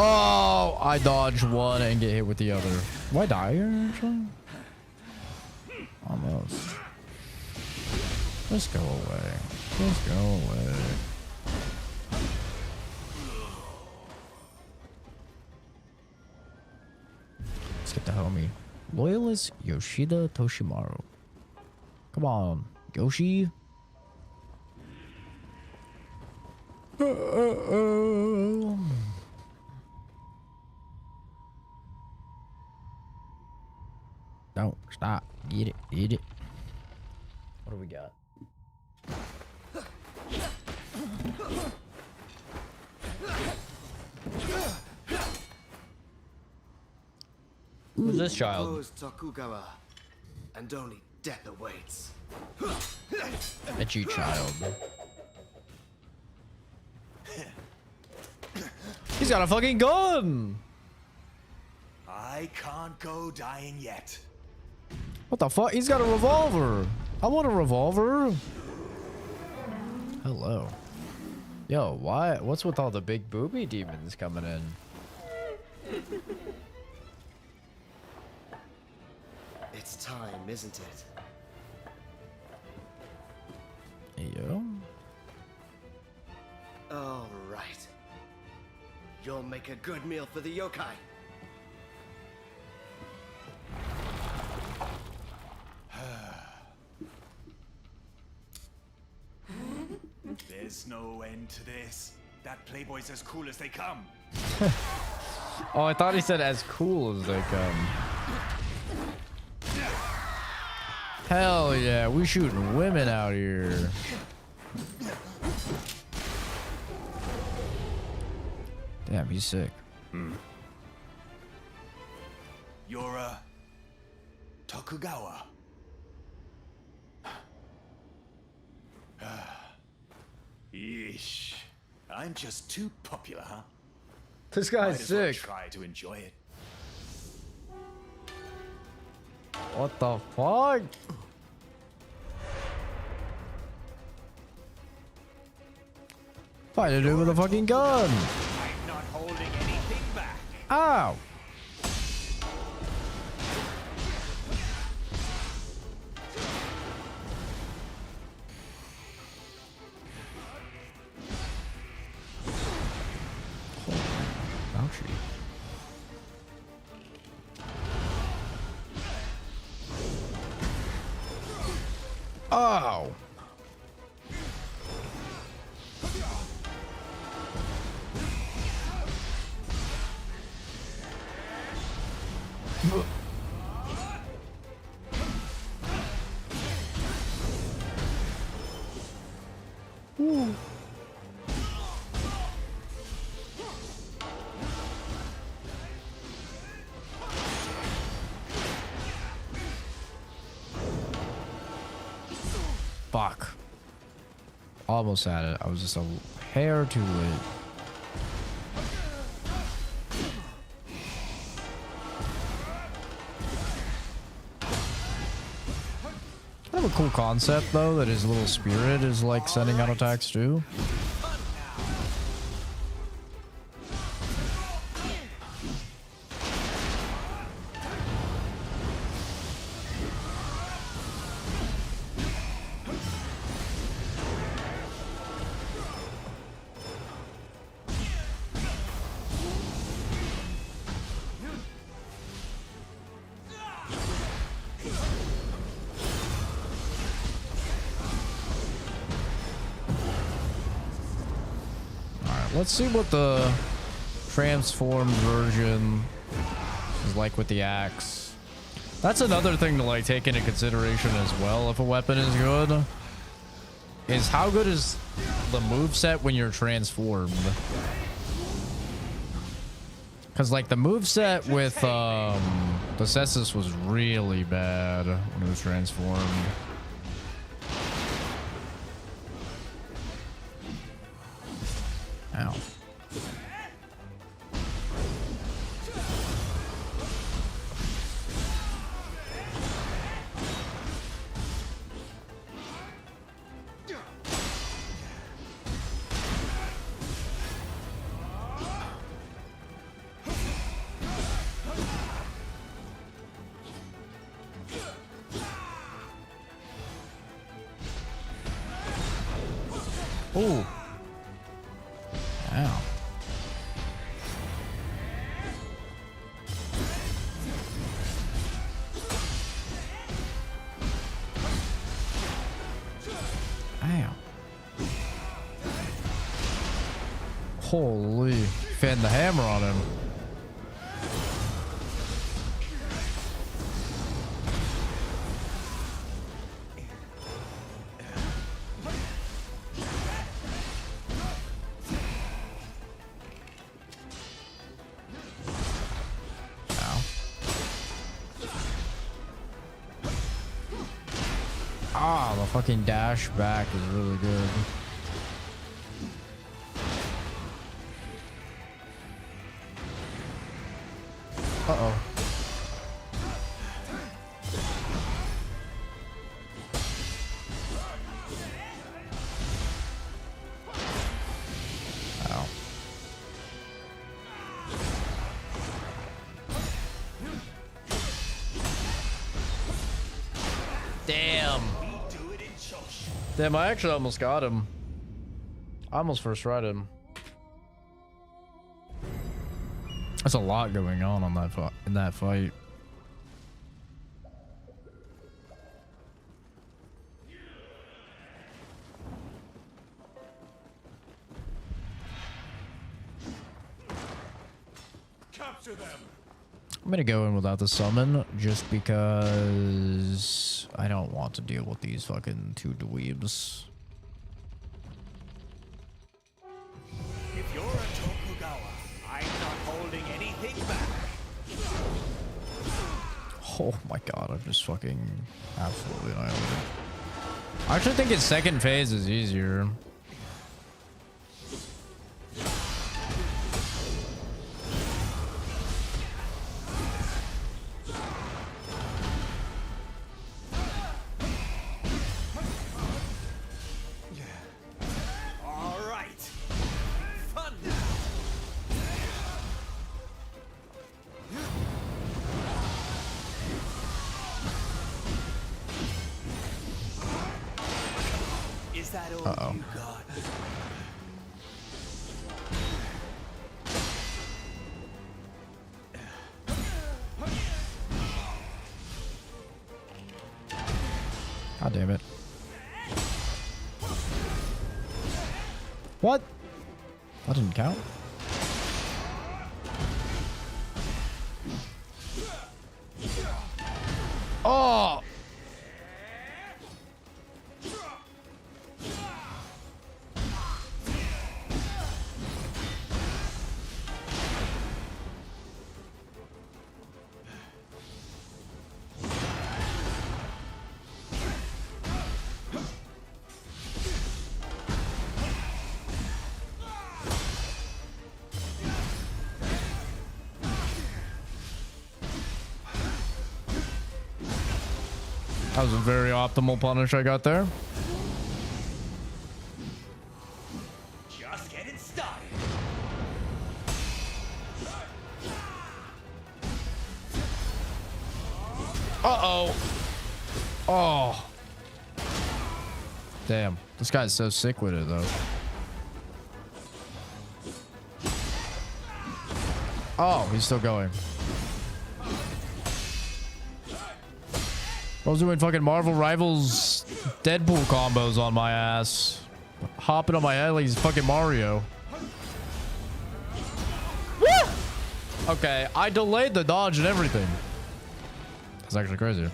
Oh, I dodged one and get hit with the other. Will I die here, actually? Almost. Just go away. Just go away. Let's get the homie. Loyalist Yoshida Toshimaru. Come on, Yoshi. Don't stop. Get it. Get it. What do we got? Who's this child? Tokugawa, and only death awaits. That's you, child. He's got a fucking gun! I can't go dying yet. What the fuck? He's got a revolver. I want a revolver. Hello. Yo, why? What's with all the big booby demons coming in? It's time, isn't it? Yo. All right. You'll make a good meal for the yokai. There's no end to this. That Playboy's as cool as they come. Oh, I thought he said as cool as they come. Hell yeah, we shooting women out here. Damn, he's sick. You're Tokugawa. Yeesh. I'm just too popular, huh? This Might guy's as well sick. try to enjoy it. What the fuck? Fight a dude with a fucking gun. I'm not holding anything back. Ow. Ouchie. Oh. Ooh. Fuck. Almost had it. I was just a hair too late. Kind of a cool concept though, that his little spirit is like sending out attacks too. Let's see what the transformed version is like with the axe. That's another thing to like take into consideration as well if a weapon is good. Is how good is the moveset when you're transformed? Because like the moveset with the Cessus was really bad when it was transformed. Ow. Ooh. Ow. Ow. Holy. Fed the hammer on him. Ah, the fucking dash back is really good. Uh-oh. Ow. Damn. Damn, I actually almost got him. I almost first tried him. There's a lot going on that in that fight. Capture them. I'm gonna go in without the summon just because I don't want to deal with these fucking two dweebs. If you're a Tokugawa, I'm not holding anything back. Oh my god, I'm just fucking absolutely annihilated. I actually think his second phase is easier. that all Uh-oh. you got? God damn it. What? That didn't count. Oh! That was a very optimal punish I got there. Just getting started. Uh-oh. Oh. Damn. This guy's so sick with it, though. Oh, he's still going. I was doing fucking Marvel Rivals Deadpool combos on my ass. Hopping on my head like he's fucking Mario. Woo! Okay, I delayed the dodge and everything. That's actually crazy.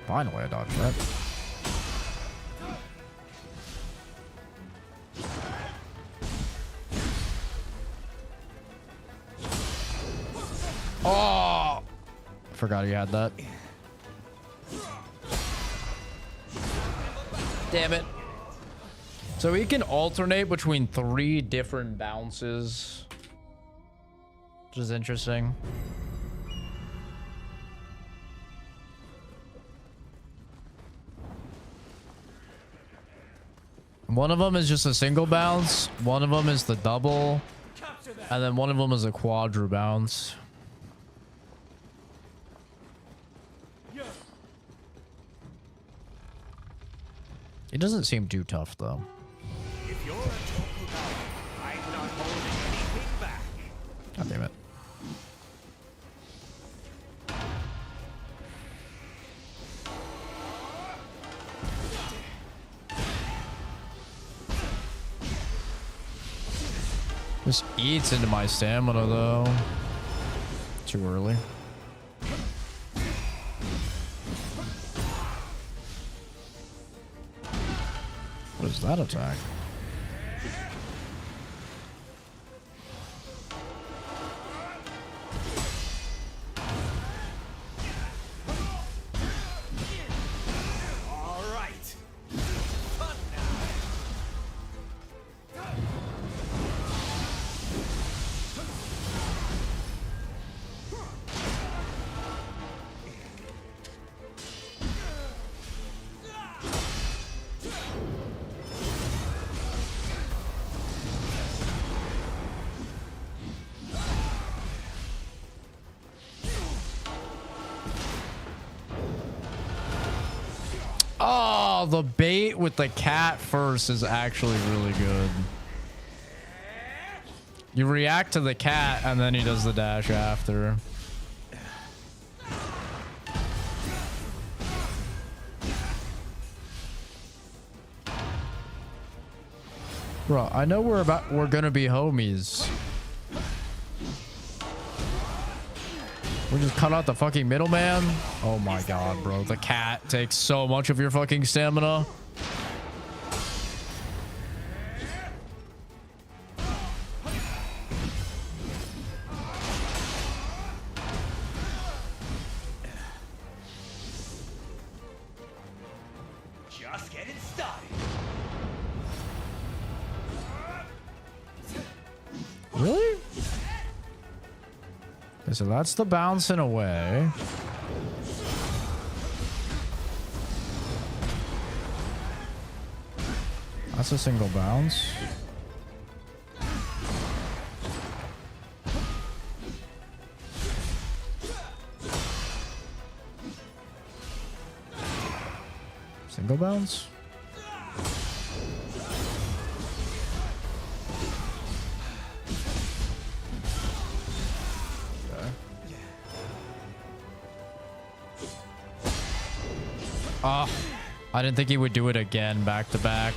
Finally, I dodged that. Oh! Forgot he had that. Damn it. So he can alternate between 3 different bounces, which is interesting. One of them is just a single bounce, one of them is the double, and then one of them is a quadru bounce. It doesn't seem too tough though. If you're a Tokugawa, I'm not holding anything back. God damn it. This eats into my stamina though. Too early. What is that attack? All right. Fun now. Oh, the bait with the cat first is actually really good. You react to the cat and then he does the dash after. Bro, I know we're gonna be homies. We just cut out the fucking middleman. Oh my god, bro. The cat takes so much of your fucking stamina. Just getting started. Really? Okay, so that's the bouncing away. That's a single bounce. Single bounce? Okay. Ah, I didn't think he would do it again back to back.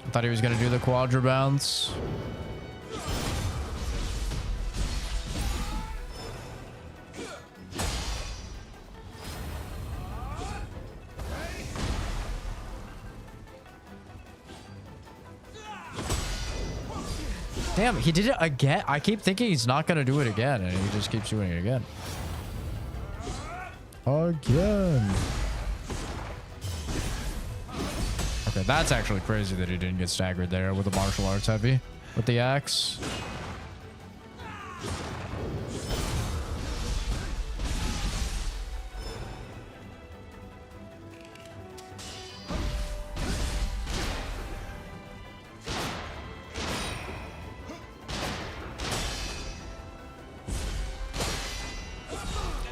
I thought he was gonna do the quadra bounce. Damn, he did it again. I keep thinking he's not gonna do it again, and he just keeps doing it again. Again. Okay, that's actually crazy that he didn't get staggered there with the martial arts heavy with the axe.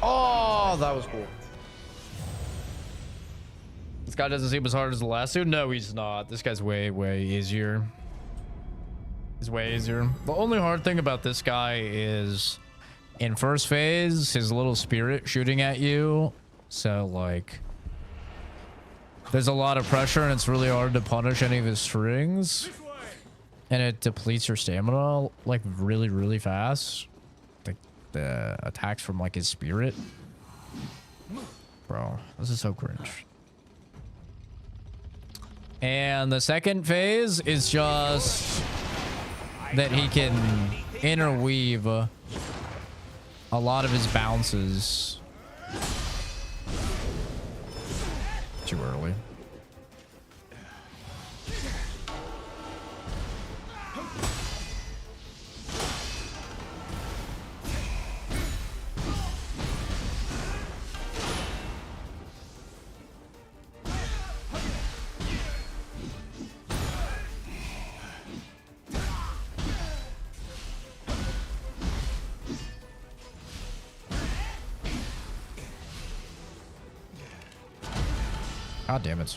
Oh, that was cool. This guy doesn't seem as hard as the last dude. No, he's not. This guy's way, way easier. He's way easier. The only hard thing about this guy is in first phase, his little spirit shooting at you. So, like, there's a lot of pressure and it's really hard to punish any of his strings. And it depletes your stamina, like, really, really fast. The attacks from, like, his spirit. Bro, this is so cringe. And the second phase is just that he can interweave a lot of his bounces. Too early. God damn it.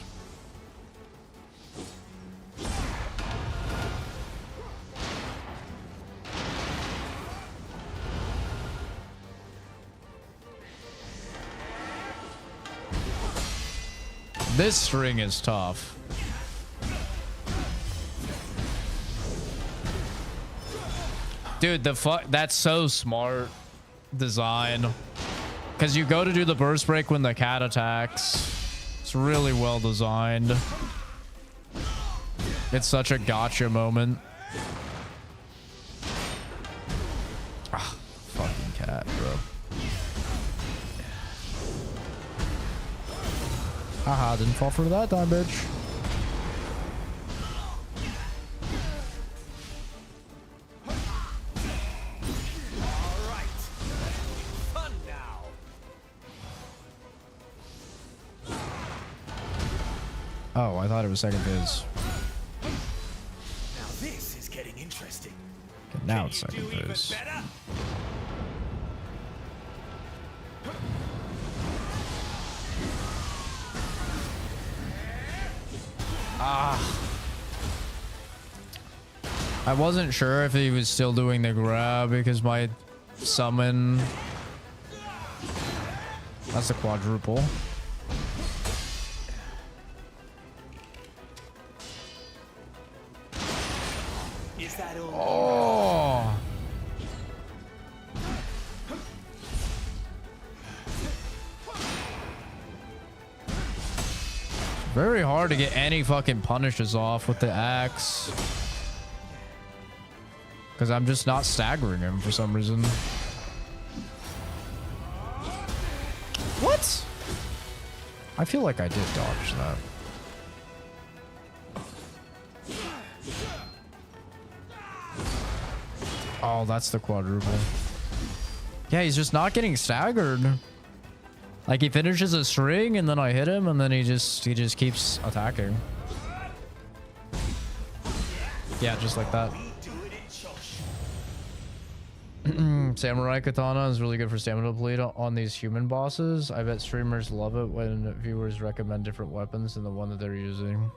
This string is tough. Dude, that's so smart design. Because you go to do the burst break when the cat attacks. It's really well designed. It's such a gotcha moment. Ah, fucking cat, bro. Haha, didn't fall for that time, bitch. Oh, I thought it was second phase. Now this is getting interesting. Okay, now it's second phase. Ah. I wasn't sure if he was still doing the grab because my summon... That's the quadruple. Oh. Very hard to get any fucking punishes off with the axe. Because I'm just not staggering him for some reason. What? I feel like I did dodge that. Oh, that's the quadruple. Yeah, he's just not getting staggered. Like, he finishes a string and then I hit him and then he just keeps attacking. Yeah, just like that. Samurai Katana is really good for stamina bleed on these human bosses. I bet streamers love it when viewers recommend different weapons than the one that they're using.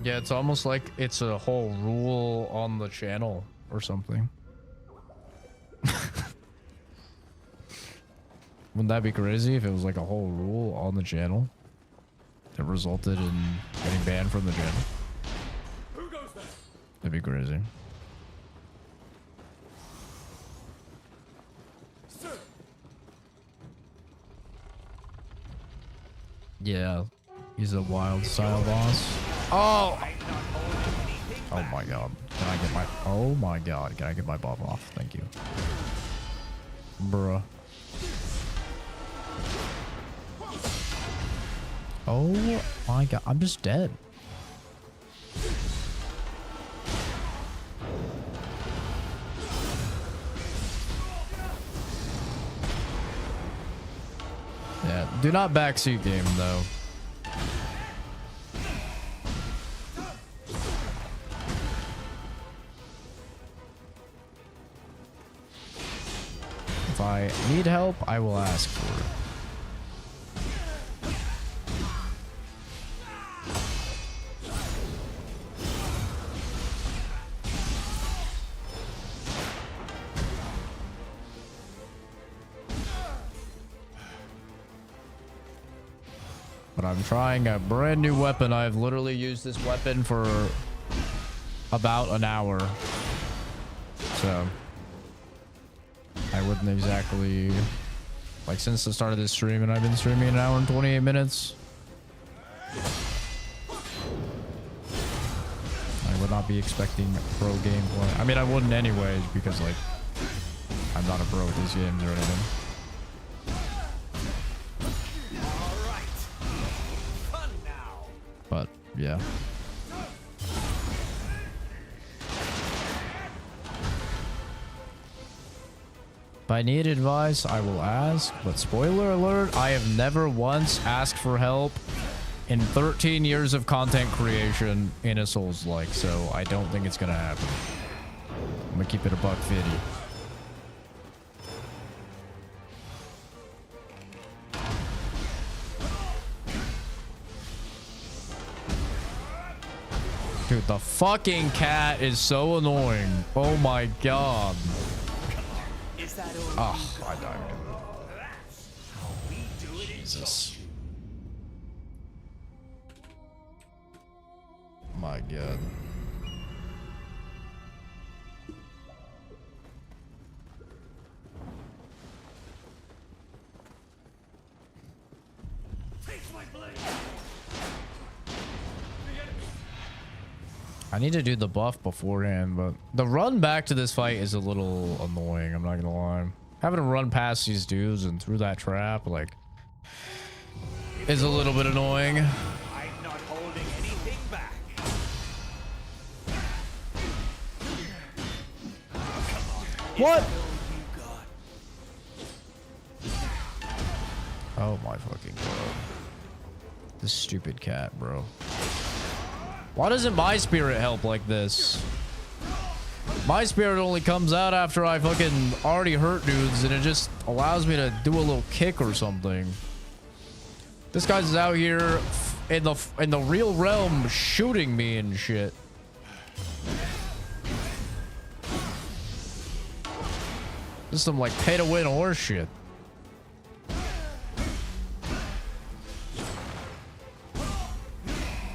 Yeah, it's almost like it's a whole rule on the channel or something. Wouldn't that be crazy if it was like a whole rule on the channel that resulted in getting banned from the channel? Who goes there? That'd be crazy. Sir. Yeah, he's a wild style boss. Oh! Oh my god. Can I get my... Oh my god. Can I get my buff off? Thank you. Bruh. Oh my god. I'm just dead. Yeah, do not backseat game though. If I need help, I will ask for it. But I'm trying a brand new weapon. I've literally used this weapon for about an hour. So I wouldn't exactly, like, since the start of this stream, and I've been streaming an hour and 28 minutes. I would not be expecting pro gameplay. I mean, I wouldn't anyways, because like I'm not a pro at these games or anything. But yeah. If I need advice, I will ask. But spoiler alert, I have never once asked for help in 13 years of content creation in a Souls-like, so I don't think it's gonna happen. I'm gonna keep it a $1.50. Dude, the fucking cat is so annoying. Oh my god. Oh, I died. Jesus. My god. I need to do the buff beforehand, but the run back to this fight is a little annoying, I'm not gonna lie. Having to run past these dudes and through that trap, like, is a little bit annoying. I'm not holding anything back. What? Oh my fucking god. This stupid cat, bro. Why doesn't my spirit help like this? My spirit only comes out after I fucking already hurt dudes, and it just allows me to do a little kick or something. This guy's out here in the real realm shooting me and shit. This is some like pay to win horse shit.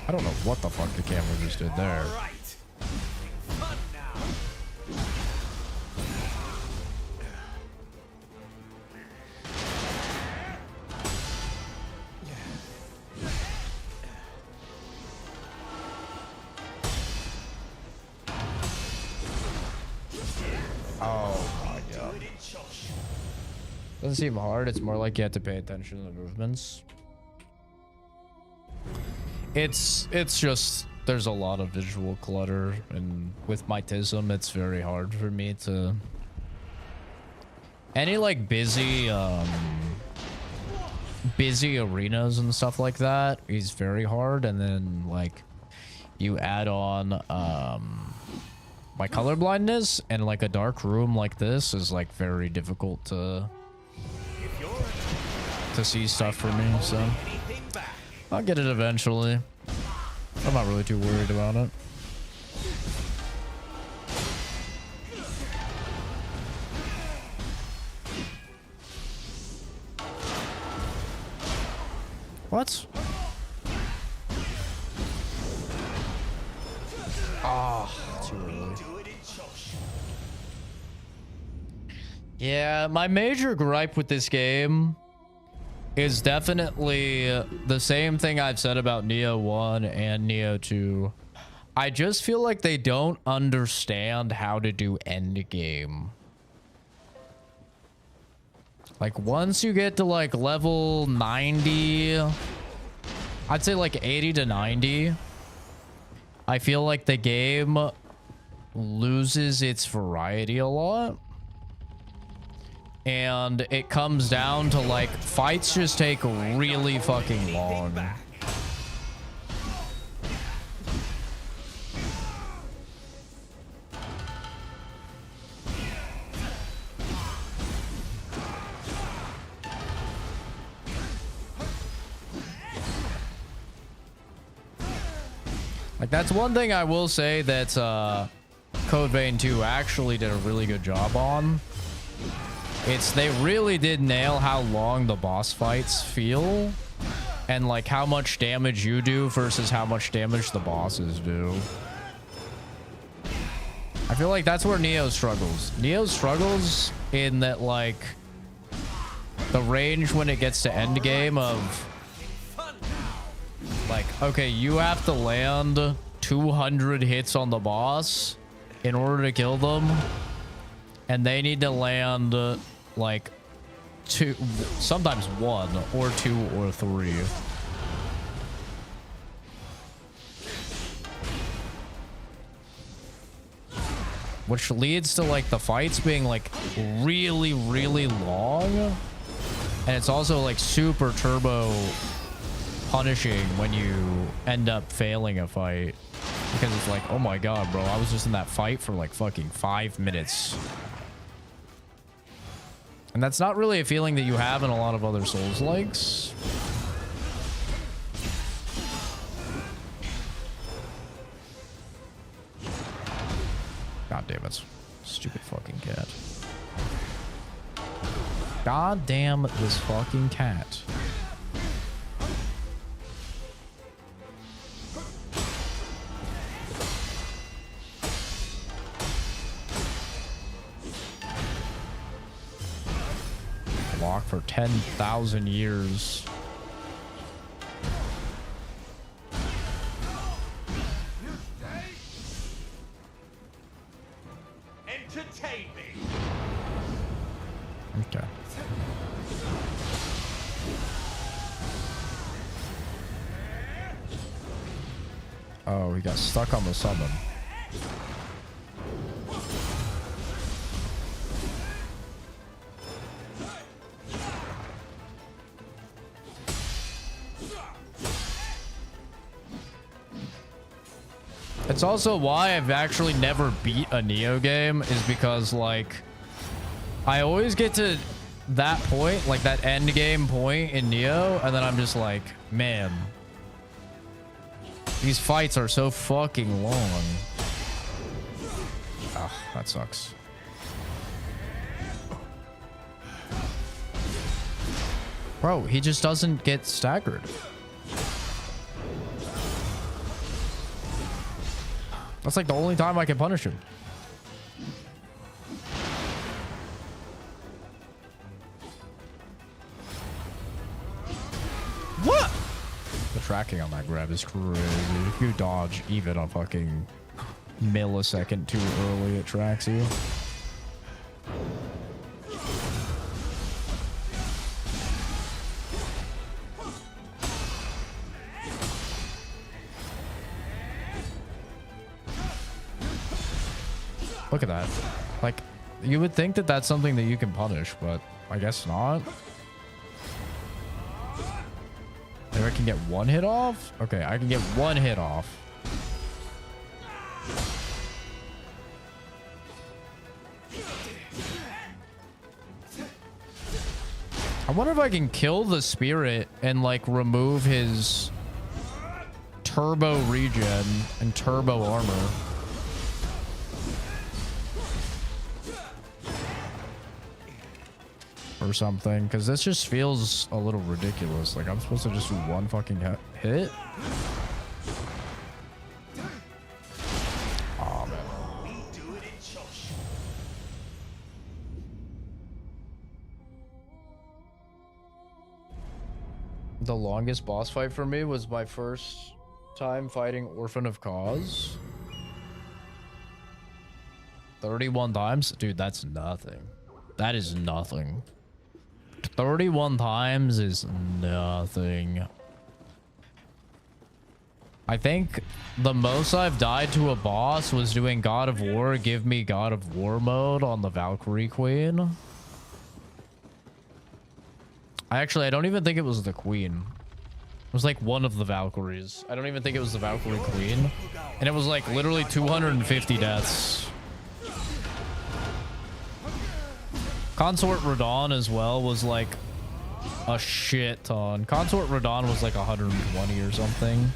I don't know what the fuck the camera just did there. Oh my god. Doesn't seem hard, it's more like you have to pay attention to the movements. It's just, there's a lot of visual clutter, and with my TISM, it's very hard for me to... Any like busy arenas and stuff like that is very hard, and then like you add on my color blindness and like a dark room like this is like very difficult to see stuff for me, so I'll get it eventually. I'm not really too worried about it. What? Oh, too early. Yeah, my major gripe with this game is definitely the same thing I've said about Nioh 1 and Nioh 2. I just feel like they don't understand how to do endgame. Like, once you get to, like, level 90, I'd say, like, 80 to 90, I feel like the game loses its variety a lot. And it comes down to, like, fights just take really fucking long. Like, that's one thing I will say that Code Vein 2 actually did a really good job on. They really did nail how long the boss fights feel and like how much damage you do versus how much damage the bosses do. I feel like that's where Nioh struggles. Nioh struggles in that, like, the range when it gets to end game of like, okay, you have to land 200 hits on the boss in order to kill them, and they need to land like 2, sometimes 1 or 2 or 3. Which leads to like the fights being like really, really long, and it's also like super turbo punishing when you end up failing a fight, because it's like, oh my god, bro, I was just in that fight for like fucking 5 minutes. And that's not really a feeling that you have in a lot of other Souls-likes. God damn it. Stupid fucking cat. God damn this fucking cat. Lock for 10,000 years. Entertain me. Okay. Oh, he got stuck on the summon. It's also why I've actually never beat a Nioh game, is because, like, I always get to that point, like that end game point in Nioh, and then I'm just like, man, these fights are so fucking long. Ah, that sucks. Bro, he just doesn't get staggered. That's like the only time I can punish him. What? The tracking on that grab is crazy. If you dodge even a fucking millisecond too early, it tracks you. Look at that. Like, you would think that that's something that you can punish, but I guess not. Maybe I can get one hit off? Okay, I can get one hit off. I wonder if I can kill the spirit and like remove his turbo regen and turbo armor. Or something, because this just feels a little ridiculous. Like I'm supposed to just do one fucking hit. Oh man. The longest boss fight for me was my first time fighting Orphan of Cause. 31 times? Dude, that's nothing. That is nothing. 31 times is nothing. I think the most I've died to a boss was doing God of War, give me God of War mode on the Valkyrie Queen. I don't even think it was the Queen. It was like one of the Valkyries. I don't even think it was the Valkyrie Queen. And it was like literally 250 deaths. Consort Radon as well was like a shit ton. Consort Radon was like 120 or something.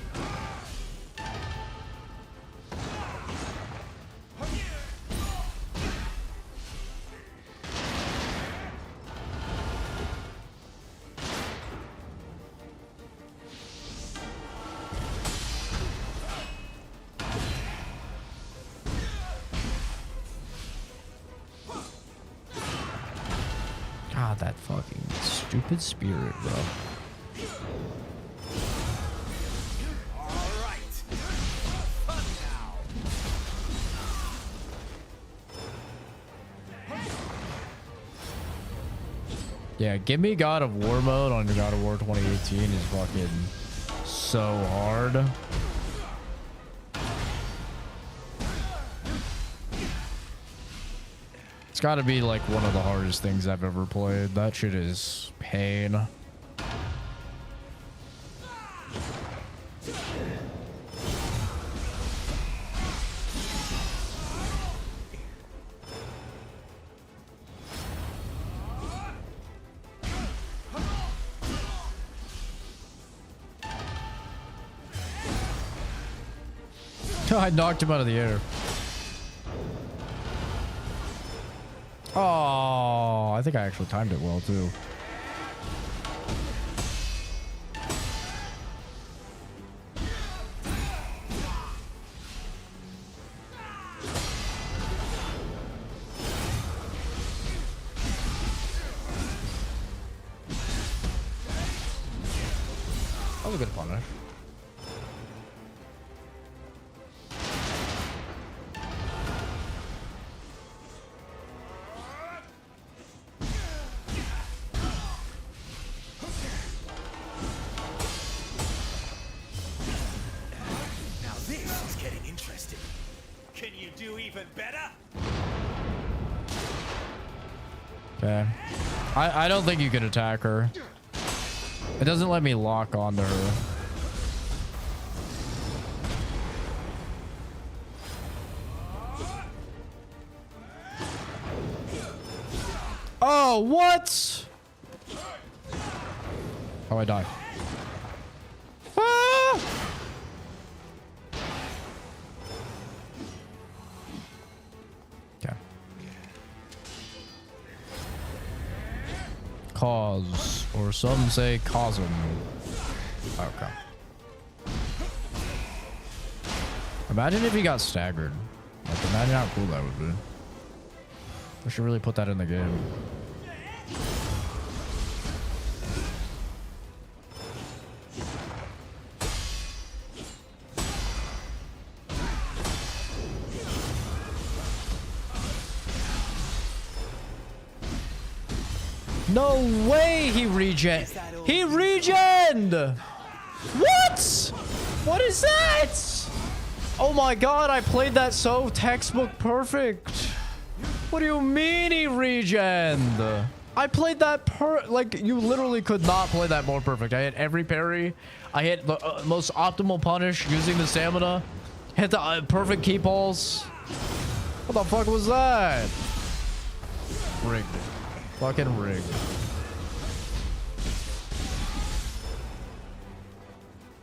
God, that fucking stupid spirit, bro. Yeah, give me God of War mode on God of War 2018 is fucking so hard. It's got to be like one of the hardest things I've ever played. That shit is pain. I knocked him out of the air. Oh, I think I actually timed it well too. That was a good punish. Okay. I don't think you can attack her. It doesn't let me lock onto her. Oh, what? Oh, I died. Ah! Okay. Cause, or some say cosm. Okay. Imagine if he got staggered. Like, imagine how cool that would be. We should really put that in the game. No way he regen. He regened. What? What is that? Oh my god, I played that so textbook perfect. What do you mean he regened? I played that like you literally could not play that more perfect. I hit every parry. I hit the most optimal punish using the stamina. Hit the perfect key pulse. What the fuck was that? Rigged. Fucking rigged.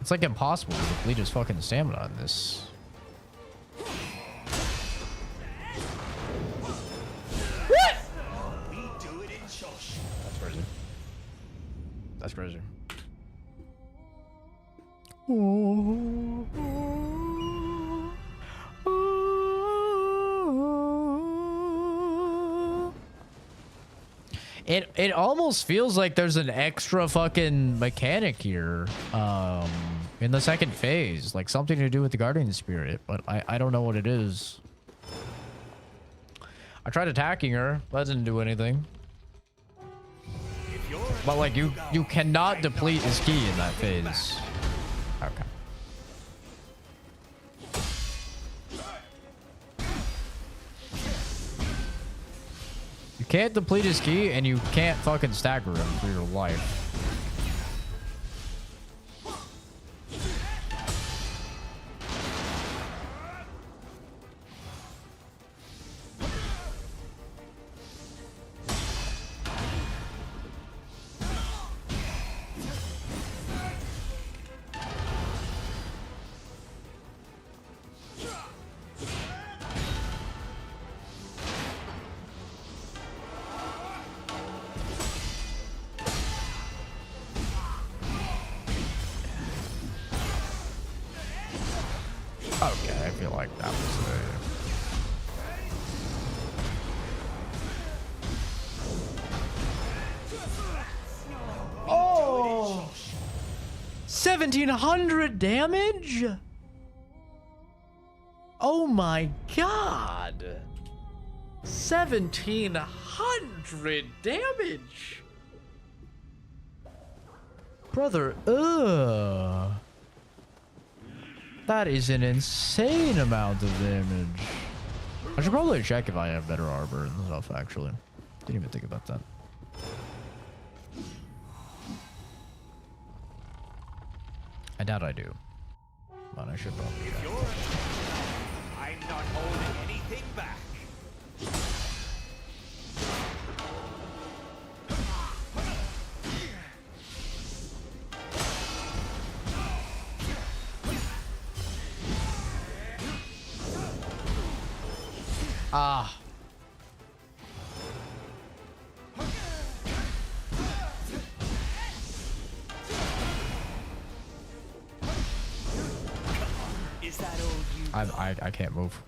It's like impossible to deplete his fucking stamina on this. What? That's crazy. That's crazy. It almost feels like there's an extra fucking mechanic here in the second phase, like something to do with the guardian spirit, but I don't know what it is. I tried attacking her, that didn't do anything. But like you cannot deplete his key in that phase. Okay. You can't deplete his key, and you can't fucking stagger him for your life. Okay, I feel like that was Oh! 1700 damage? Oh my god! 1700 damage! Brother, that is an insane amount of damage. I should probably check if I have better armor and stuff, actually. Didn't even think about that. I doubt I do. But I should probably check. I'm not holding anything back. Ah. Is that all you? I can't move.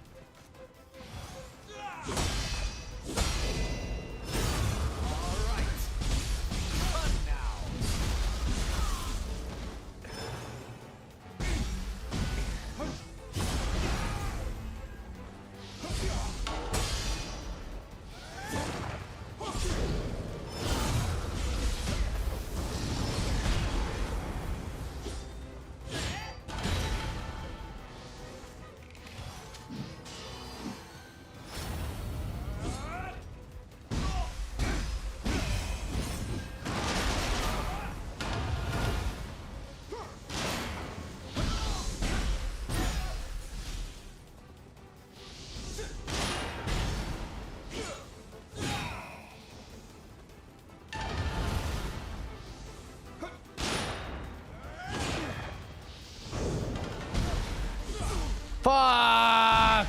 Fuck!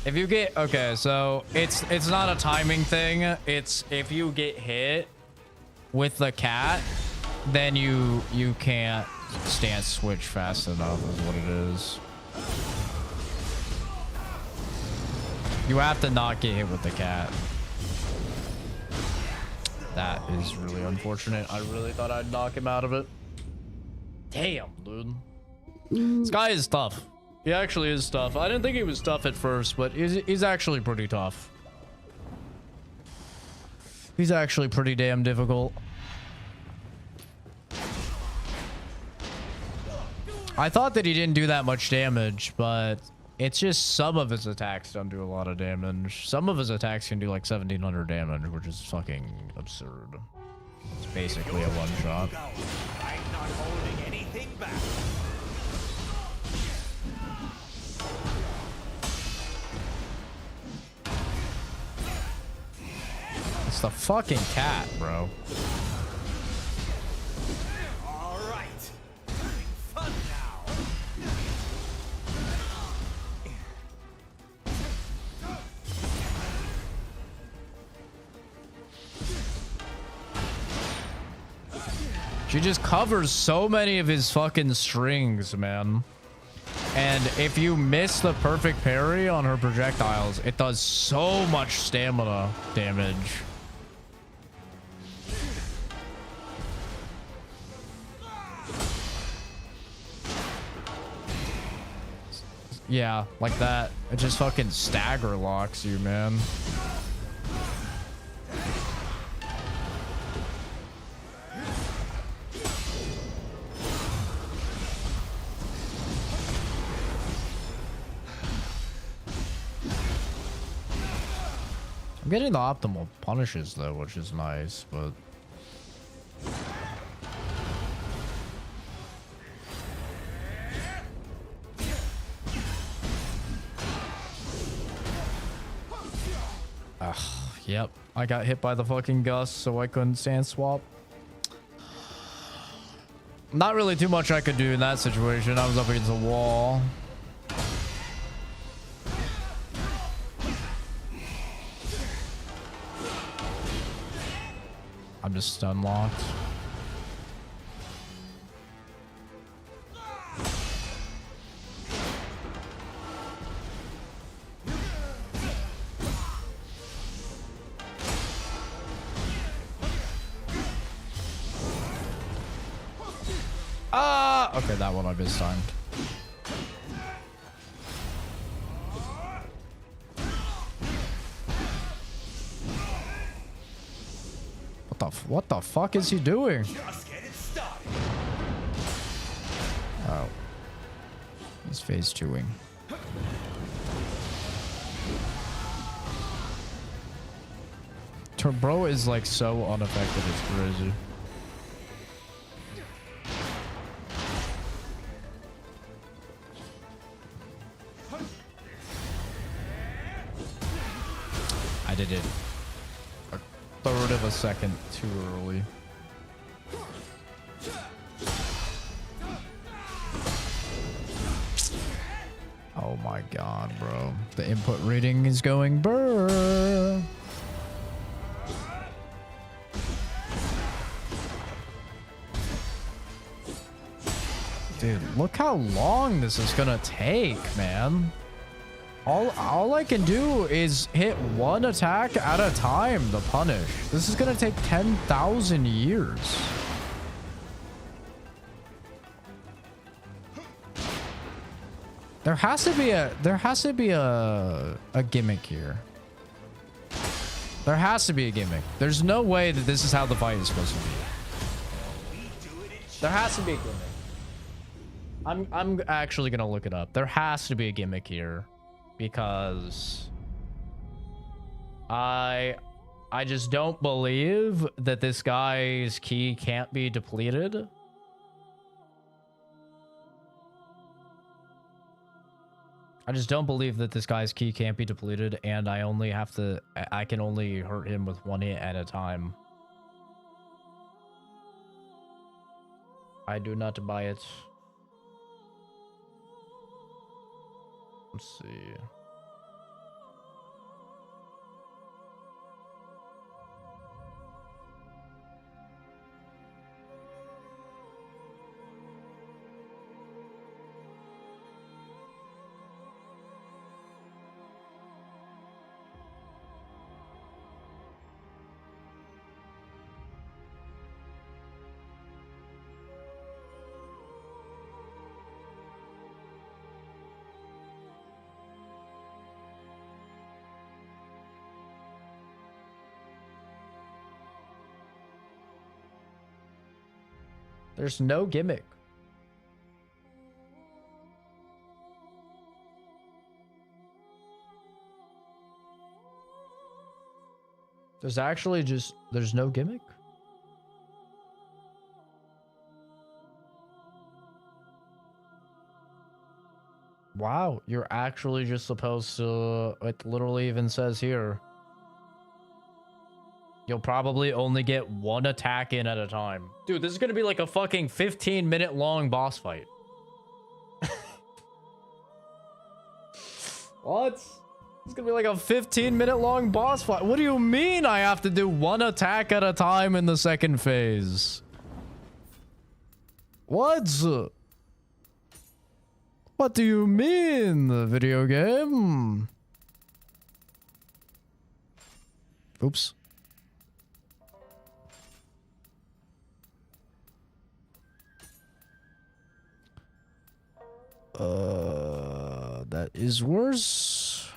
If you get, okay, so it's not a timing thing. It's if you get hit with the cat, then you can't stance switch fast enough is what it is. You have to not get hit with the cat. That is really unfortunate. I really thought I'd knock him out of it. Damn, dude. This guy is tough. He actually is tough. I didn't think he was tough at first, but he's actually pretty tough. He's actually pretty damn difficult. I thought that he didn't do that much damage, but it's just some of his attacks don't do a lot of damage. Some of his attacks can do like 1700 damage, which is fucking absurd. It's basically a one-shot. I'm not holding anything back. It's the fucking cat, bro. All right. She just covers so many of his fucking strings, man. And if you miss the perfect parry on her projectiles, it does so much stamina damage. Yeah, like that. It just fucking stagger locks you, man. I'm getting the optimal punishes though, which is nice, but yep. I got hit by the fucking gust, so I couldn't stand swap. Not really too much I could do in that situation. I was up against a wall. I'm just stun locked. Okay, that one I missed timed. What the fuck is he doing? Oh. He's phase 2-ing. Bro is like so unaffected, it's crazy. I did it a third of a second too early. Oh my god, bro. The input reading is going brr. Dude, look how long this is gonna take, man. All I can do is hit one attack at a time to punish. This is gonna take 10,000 years. There has to be a gimmick here. There has to be a gimmick. There's no way that this is how the fight is supposed to be. There has to be a gimmick. I'm actually gonna look it up. There has to be a gimmick here. Because I just don't believe that this guy's key can't be depleted. I just don't believe that this guy's key can't be depleted, and I can only hurt him with one hit at a time. I do not buy it. Let's see. There's no gimmick. There's no gimmick. Wow, you're actually just supposed to, it literally even says here, you'll probably only get one attack in at a time. Dude, this is gonna be like a fucking 15-minute long boss fight. What? It's gonna be like a 15-minute long boss fight. What do you mean I have to do one attack at a time in the second phase? What? What do you mean, video game? Oops. That is worse.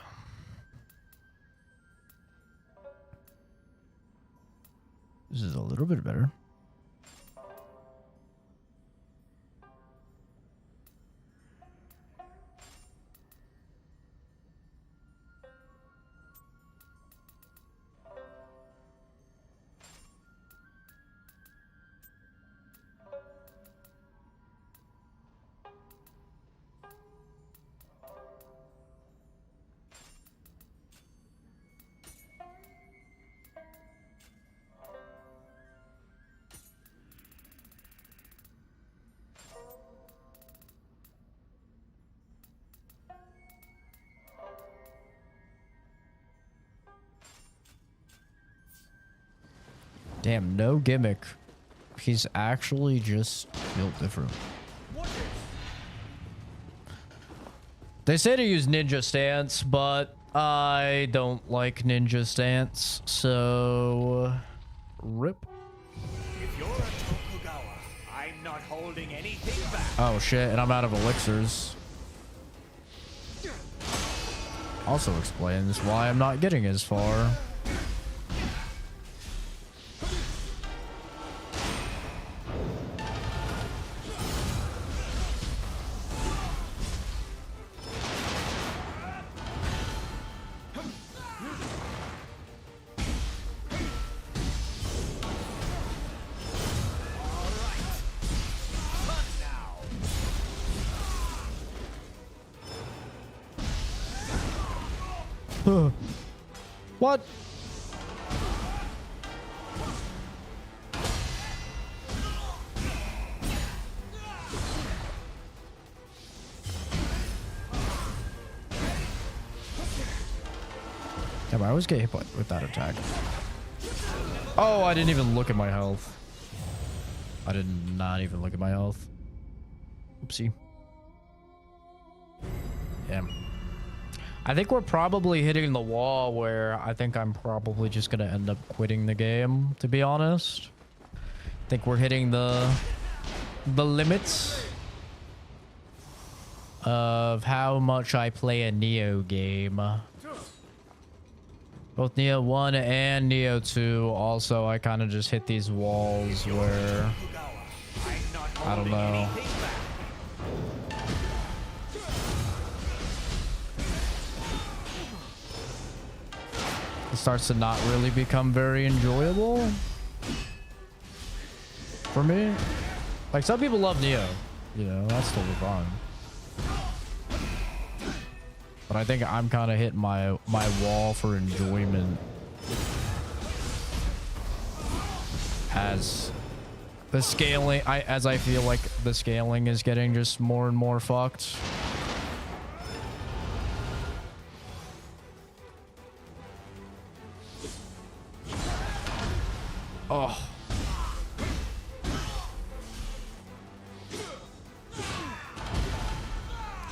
This is a little bit better. Damn, no gimmick. He's actually just built different. They say to use ninja stance, but I don't like ninja stance, so rip. If you're a Tokugawa, I'm not holding anything back. Oh shit, and I'm out of elixirs. Also explains why I'm not getting as far. What? Damn, I always get hit with that attack. Oh, I didn't even look at my health. I did not even look at my health. Oopsie. Damn. I think we're probably hitting the wall where I think I'm probably just going to end up quitting the game, to be honest. I think we're hitting the limits of how much I play a Nioh game. Both Nioh 1 and Nioh 2, also I kind of just hit these walls where, I don't know. It starts to not really become very enjoyable for me. Like, some people love Nioh, you know, that's totally fine. But I think I'm kind of hitting my wall for enjoyment as the scaling, as I feel like the scaling is getting just more and more fucked. Oh.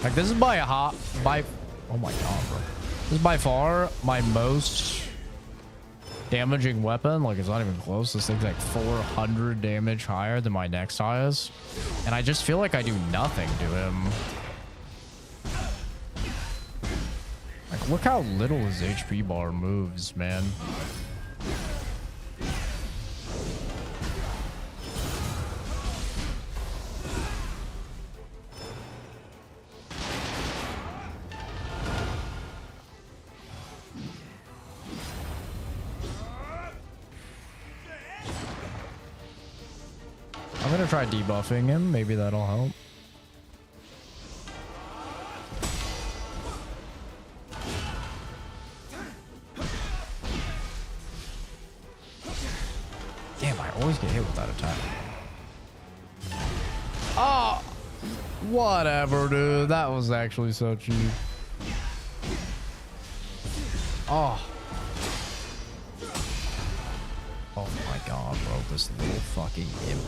Like, this is by oh my god, bro. This is by far my most damaging weapon. Like, it's not even close. This thing's like 400 damage higher than my next highest. And I just feel like I do nothing to him. Like, look how little his HP bar moves, man. I'm gonna try debuffing him. Maybe that'll help. Damn, I always get hit with that attack. Oh, whatever, dude. That was actually so cheap. Oh. Oh my god, bro. This little fucking imp.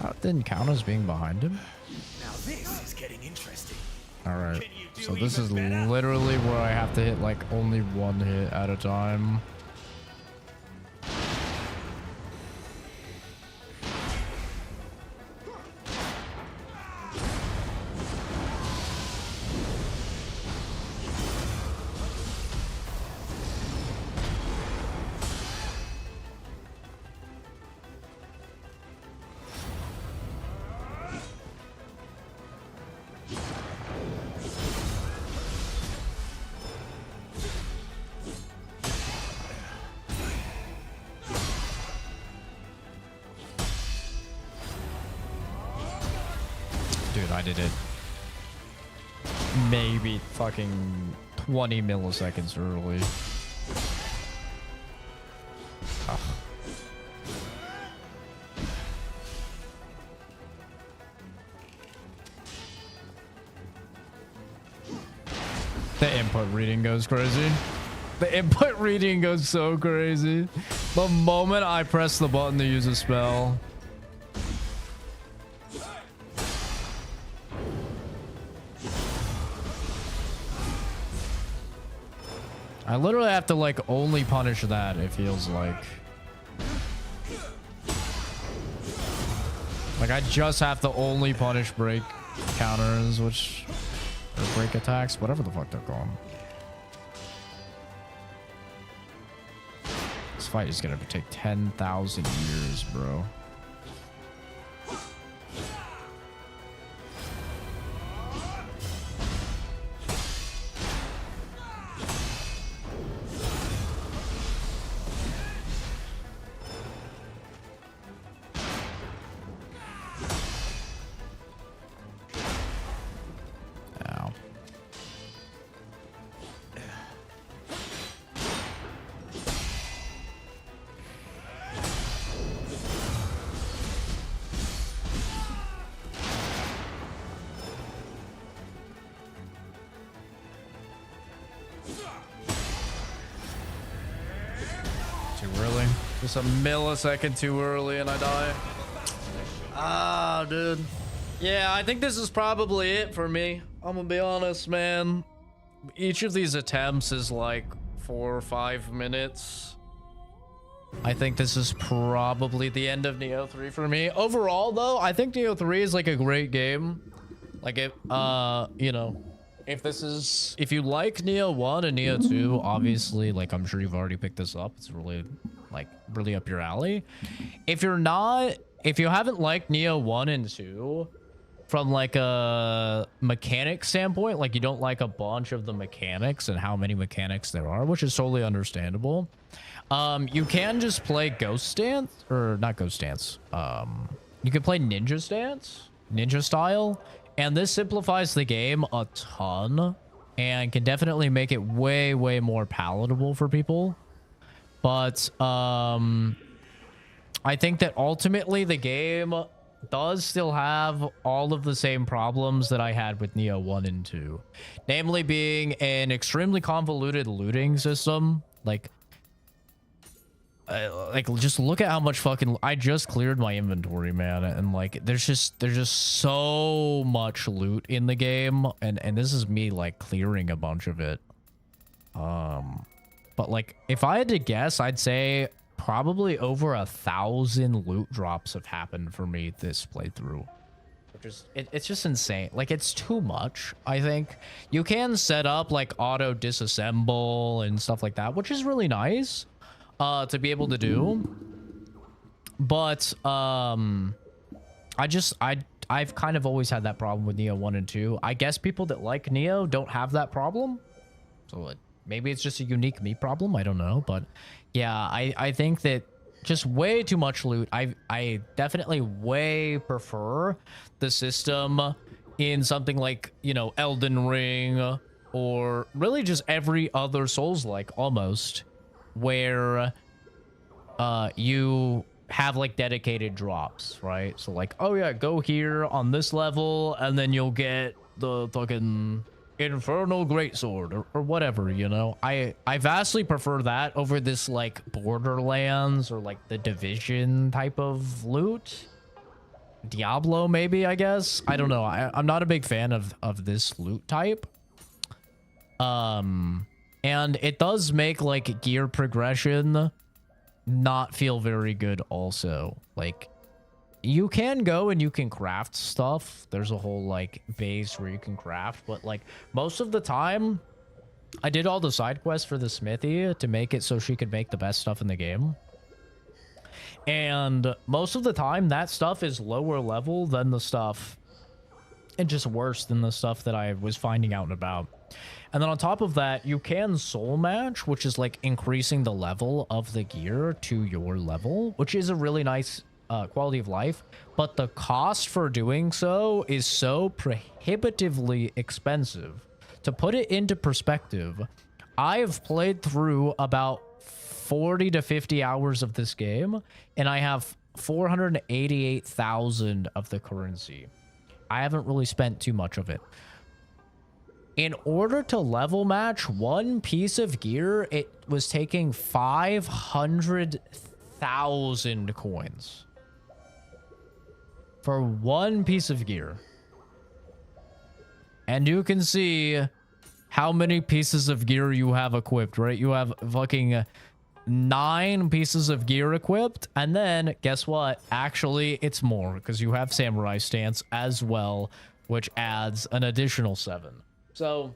That didn't count as being behind him. Now this is getting interesting. All right. Can you do So this even is better? literally where I have to hit like only one hit at a time. Dude, I did it. Maybe fucking 20 milliseconds early. Ugh. The input reading goes crazy. The input reading goes so crazy. The moment I press the button to use a spell. I literally have to like only punish that, it feels like. Like I just have to only punish break counters, which or break attacks, whatever the fuck they're called. This fight is gonna take 10,000 years, bro. Ow. Too early. Just a millisecond too early and I die. Ah, dude. Yeah, I think this is probably it for me. I'm gonna be honest, man. Each of these attempts is like 4 or 5 minutes. I think this is probably the end of Nioh 3 for me. Overall, though, I think Nioh 3 is like a great game. Like it, you know, if you like Nioh 1 and Nioh 2, obviously, like I'm sure you've already picked this up. It's really, like, really up your alley. If you're not, if you haven't liked Nioh 1 and 2, from like a mechanic standpoint, like you don't like a bunch of the mechanics and how many mechanics there are, which is totally understandable. You can just play Ghost Dance, or not Ghost Dance. You can play Ninja Stance, Ninja style, and this simplifies the game a ton and can definitely make it way, way more palatable for people. But I think that ultimately the game does still have all of the same problems that I had with Nioh 1 and 2. Namely being an extremely convoluted looting system. Like just look at how much fucking I just cleared my inventory, man, and like there's just so much loot in the game, and this is me like clearing a bunch of it. But like if I had to guess, I'd say probably over 1,000 loot drops have happened for me this playthrough. It's just insane. Like it's too much. I think you can set up like auto disassemble and stuff like that, which is really nice to be able to do. But I've kind of always had that problem with Nioh 1 and 2. I guess people that like Nioh don't have that problem, so maybe it's just a unique me problem. I don't know, but yeah, I think that just way too much loot. I definitely way prefer the system in something like, you know, Elden Ring, or really just every other Souls-like almost, where you have like dedicated drops, right? So like, oh yeah, go here on this level and then you'll get the fucking Infernal Greatsword or whatever, you know. I vastly prefer that over this like Borderlands or like the Division type of loot. Diablo, maybe, I guess. I don't know. I'm not a big fan of this loot type. And it does make like gear progression not feel very good also. Like, you can go and you can craft stuff. There's a whole like base where you can craft, but like most of the time I did all the side quests for the smithy to make it so she could make the best stuff in the game. And most of the time that stuff is lower level than the stuff, and just worse than the stuff that I was finding out and about. And then on top of that, you can soul match, which is like increasing the level of the gear to your level, which is a really nice quality of life. But the cost for doing so is so prohibitively expensive. To put it into perspective, I have played through about 40 to 50 hours of this game, and I have 488,000 of the currency. I haven't really spent too much of it. In order to level match one piece of gear, it was taking 500,000 coins for one piece of gear. And you can see how many pieces of gear you have equipped, right? You have fucking 9 pieces of gear equipped, and then guess what? Actually, it's more because you have samurai stance as well, which adds an additional 7. So,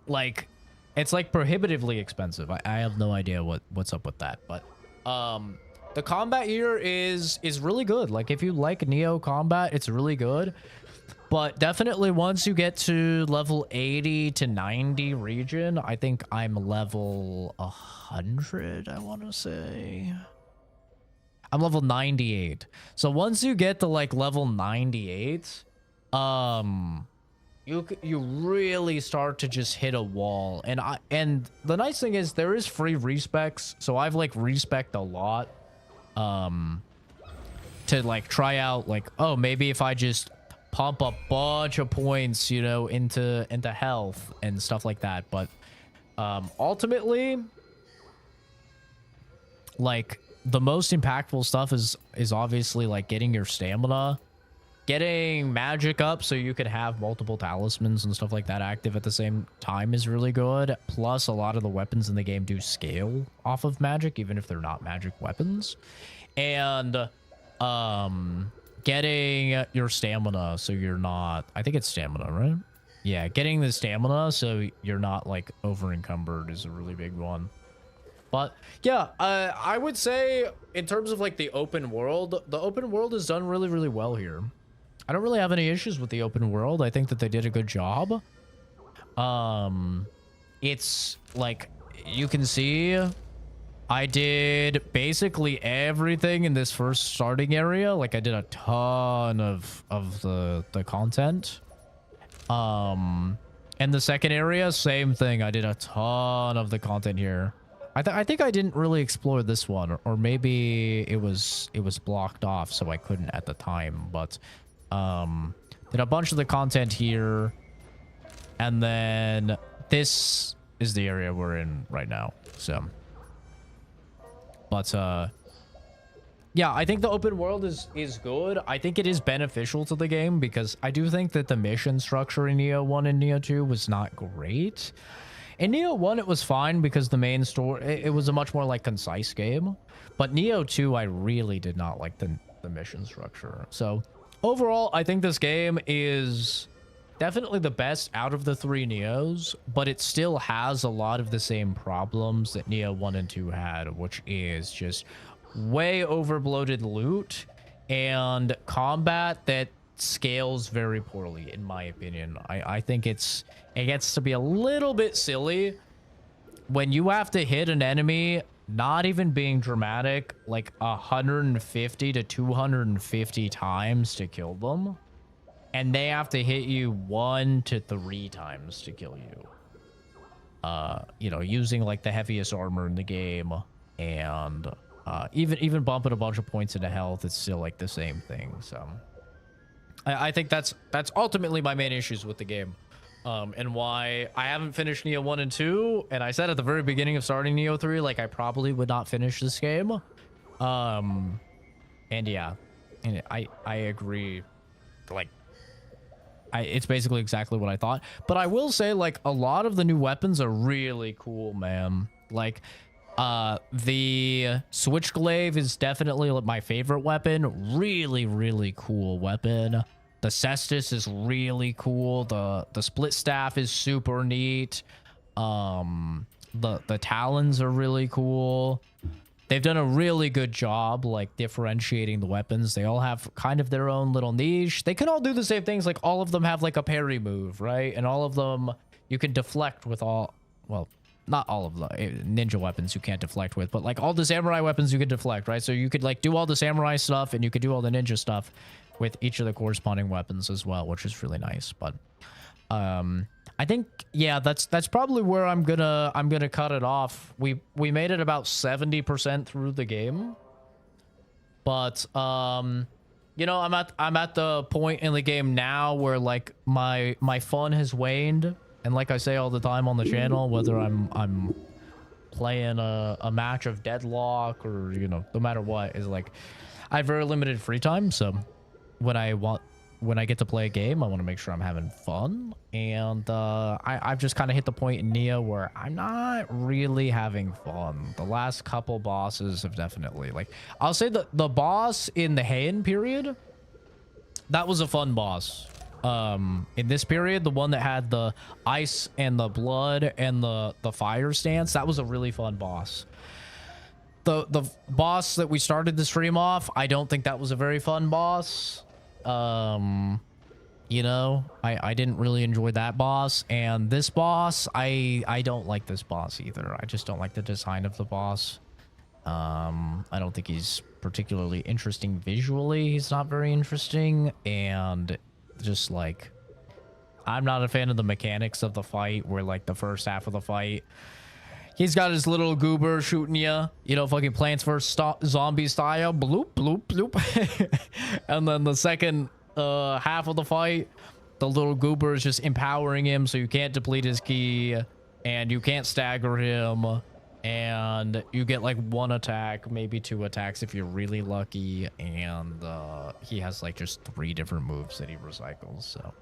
like, it's like prohibitively expensive. I have no idea what's up with that, but the combat here is really good. Like, if you like Nioh combat, it's really good. But definitely once you get to level 80 to 90 region, I think I'm level 100, I want to say. I'm level 98. So once you get to like level 98, you really start to just hit a wall. And the nice thing is there is free respecs, so I've like respec'd a lot to like try out like, oh, maybe if I just pump a bunch of points, you know, into health and stuff like that. But ultimately, like, the most impactful stuff is obviously like getting your stamina, getting magic up so you can have multiple talismans and stuff like that active at the same time is really good. Plus, a lot of the weapons in the game do scale off of magic, even if they're not magic weapons. And getting your stamina so you're not, I think it's stamina, right? Yeah, getting the stamina so you're not like over encumbered is a really big one. But yeah, I would say in terms of like the open world is done really, really well here. I don't really have any issues with the open world. I think that they did a good job. It's like, you can see I did basically everything in this first starting area. Like, I did a ton of the content. And the second area, same thing. I did a ton of the content here. I think I didn't really explore this one, or maybe it was blocked off, so I couldn't at the time. But did a bunch of the content here, and then this is the area we're in right now. So, but yeah, I think the open world is good. I think it is beneficial to the game because I do think that the mission structure in Nioh 1 and Nioh 2 was not great. In Nioh 1, it was fine because the main story, it was a much more like concise game. But Nioh 2, I really did not like the mission structure. So overall, I think this game is definitely the best out of the 3 Niohs, but it still has a lot of the same problems that Nioh 1 and 2 had, which is just way overbloated loot and combat that scales very poorly, in my opinion. I think it gets to be a little bit silly when you have to hit an enemy, not even being dramatic, like 150 to 250 times to kill them, and they have to hit you 1 to 3 times to kill you. You know, using like the heaviest armor in the game, and even bumping a bunch of points into health, it's still like the same thing. So I think that's ultimately my main issues with the game, and why I haven't finished Nioh 1 and 2. And I said at the very beginning of starting Nioh 3, like, I probably would not finish this game. And yeah, And I agree. Like, it's basically exactly what I thought. But I will say, like, a lot of the new weapons are really cool, man. Like, the Switchglaive is definitely my favorite weapon. Really, really cool weapon. The Cestus is really cool. The Split Staff is super neat. The Talons are really cool. They've done a really good job, like, differentiating the weapons. They all have kind of their own little niche. They can all do the same things. Like, all of them have, like, a parry move, right? And all of them, you can deflect with all... Well, not all of the ninja weapons you can't deflect with, but, like, all the samurai weapons you can deflect, right? So you could, like, do all the samurai stuff, and you could do all the ninja stuff with each of the corresponding weapons as well, which is really nice. But, I think, yeah, that's probably where I'm gonna cut it off. We made it about 70% through the game, but you know, I'm at the point in the game now where, like, my fun has waned, and like I say all the time on the channel, whether I'm playing a match of Deadlock or, you know, no matter what, is like I have very limited free time. So when I get to play a game, I want to make sure I'm having fun. And I've just kind of hit the point in Nioh where I'm not really having fun. The last couple bosses have definitely, like, I'll say the boss in the Heian period, that was a fun boss. In this period, the one that had the ice and the blood and the fire stance, that was a really fun boss. The boss that we started the stream off, I don't think that was a very fun boss. You know, I didn't really enjoy that boss, and this boss, I don't like this boss either. I just don't like the design of the boss. I don't think he's particularly interesting visually. He's not very interesting, and just, like, I'm not a fan of the mechanics of the fight, where, like, the first half of the fight, he's got his little goober shooting you, you know, fucking Plants vs. Zombie style, bloop, bloop, bloop. And then the second half of the fight, the little goober is just empowering him, so you can't deplete his ki, and you can't stagger him, and you get, like, one attack, maybe two attacks if you're really lucky, and he has, like, just 3 different moves that he recycles. So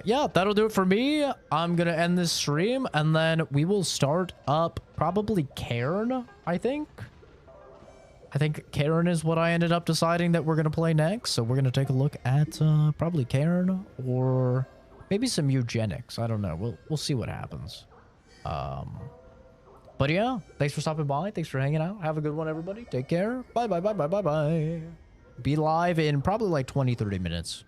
yeah, that'll do it for me. I'm gonna end this stream, and then we will start up probably Cairn. I think Cairn is what I ended up deciding that we're gonna play next. So we're gonna take a look at probably Cairn, or maybe some eugenics. I don't know. We'll see what happens. But yeah, thanks for stopping by. Thanks for hanging out. Have a good one, everybody. Take care. Bye bye bye bye bye bye. Be live in probably like 20-30 minutes.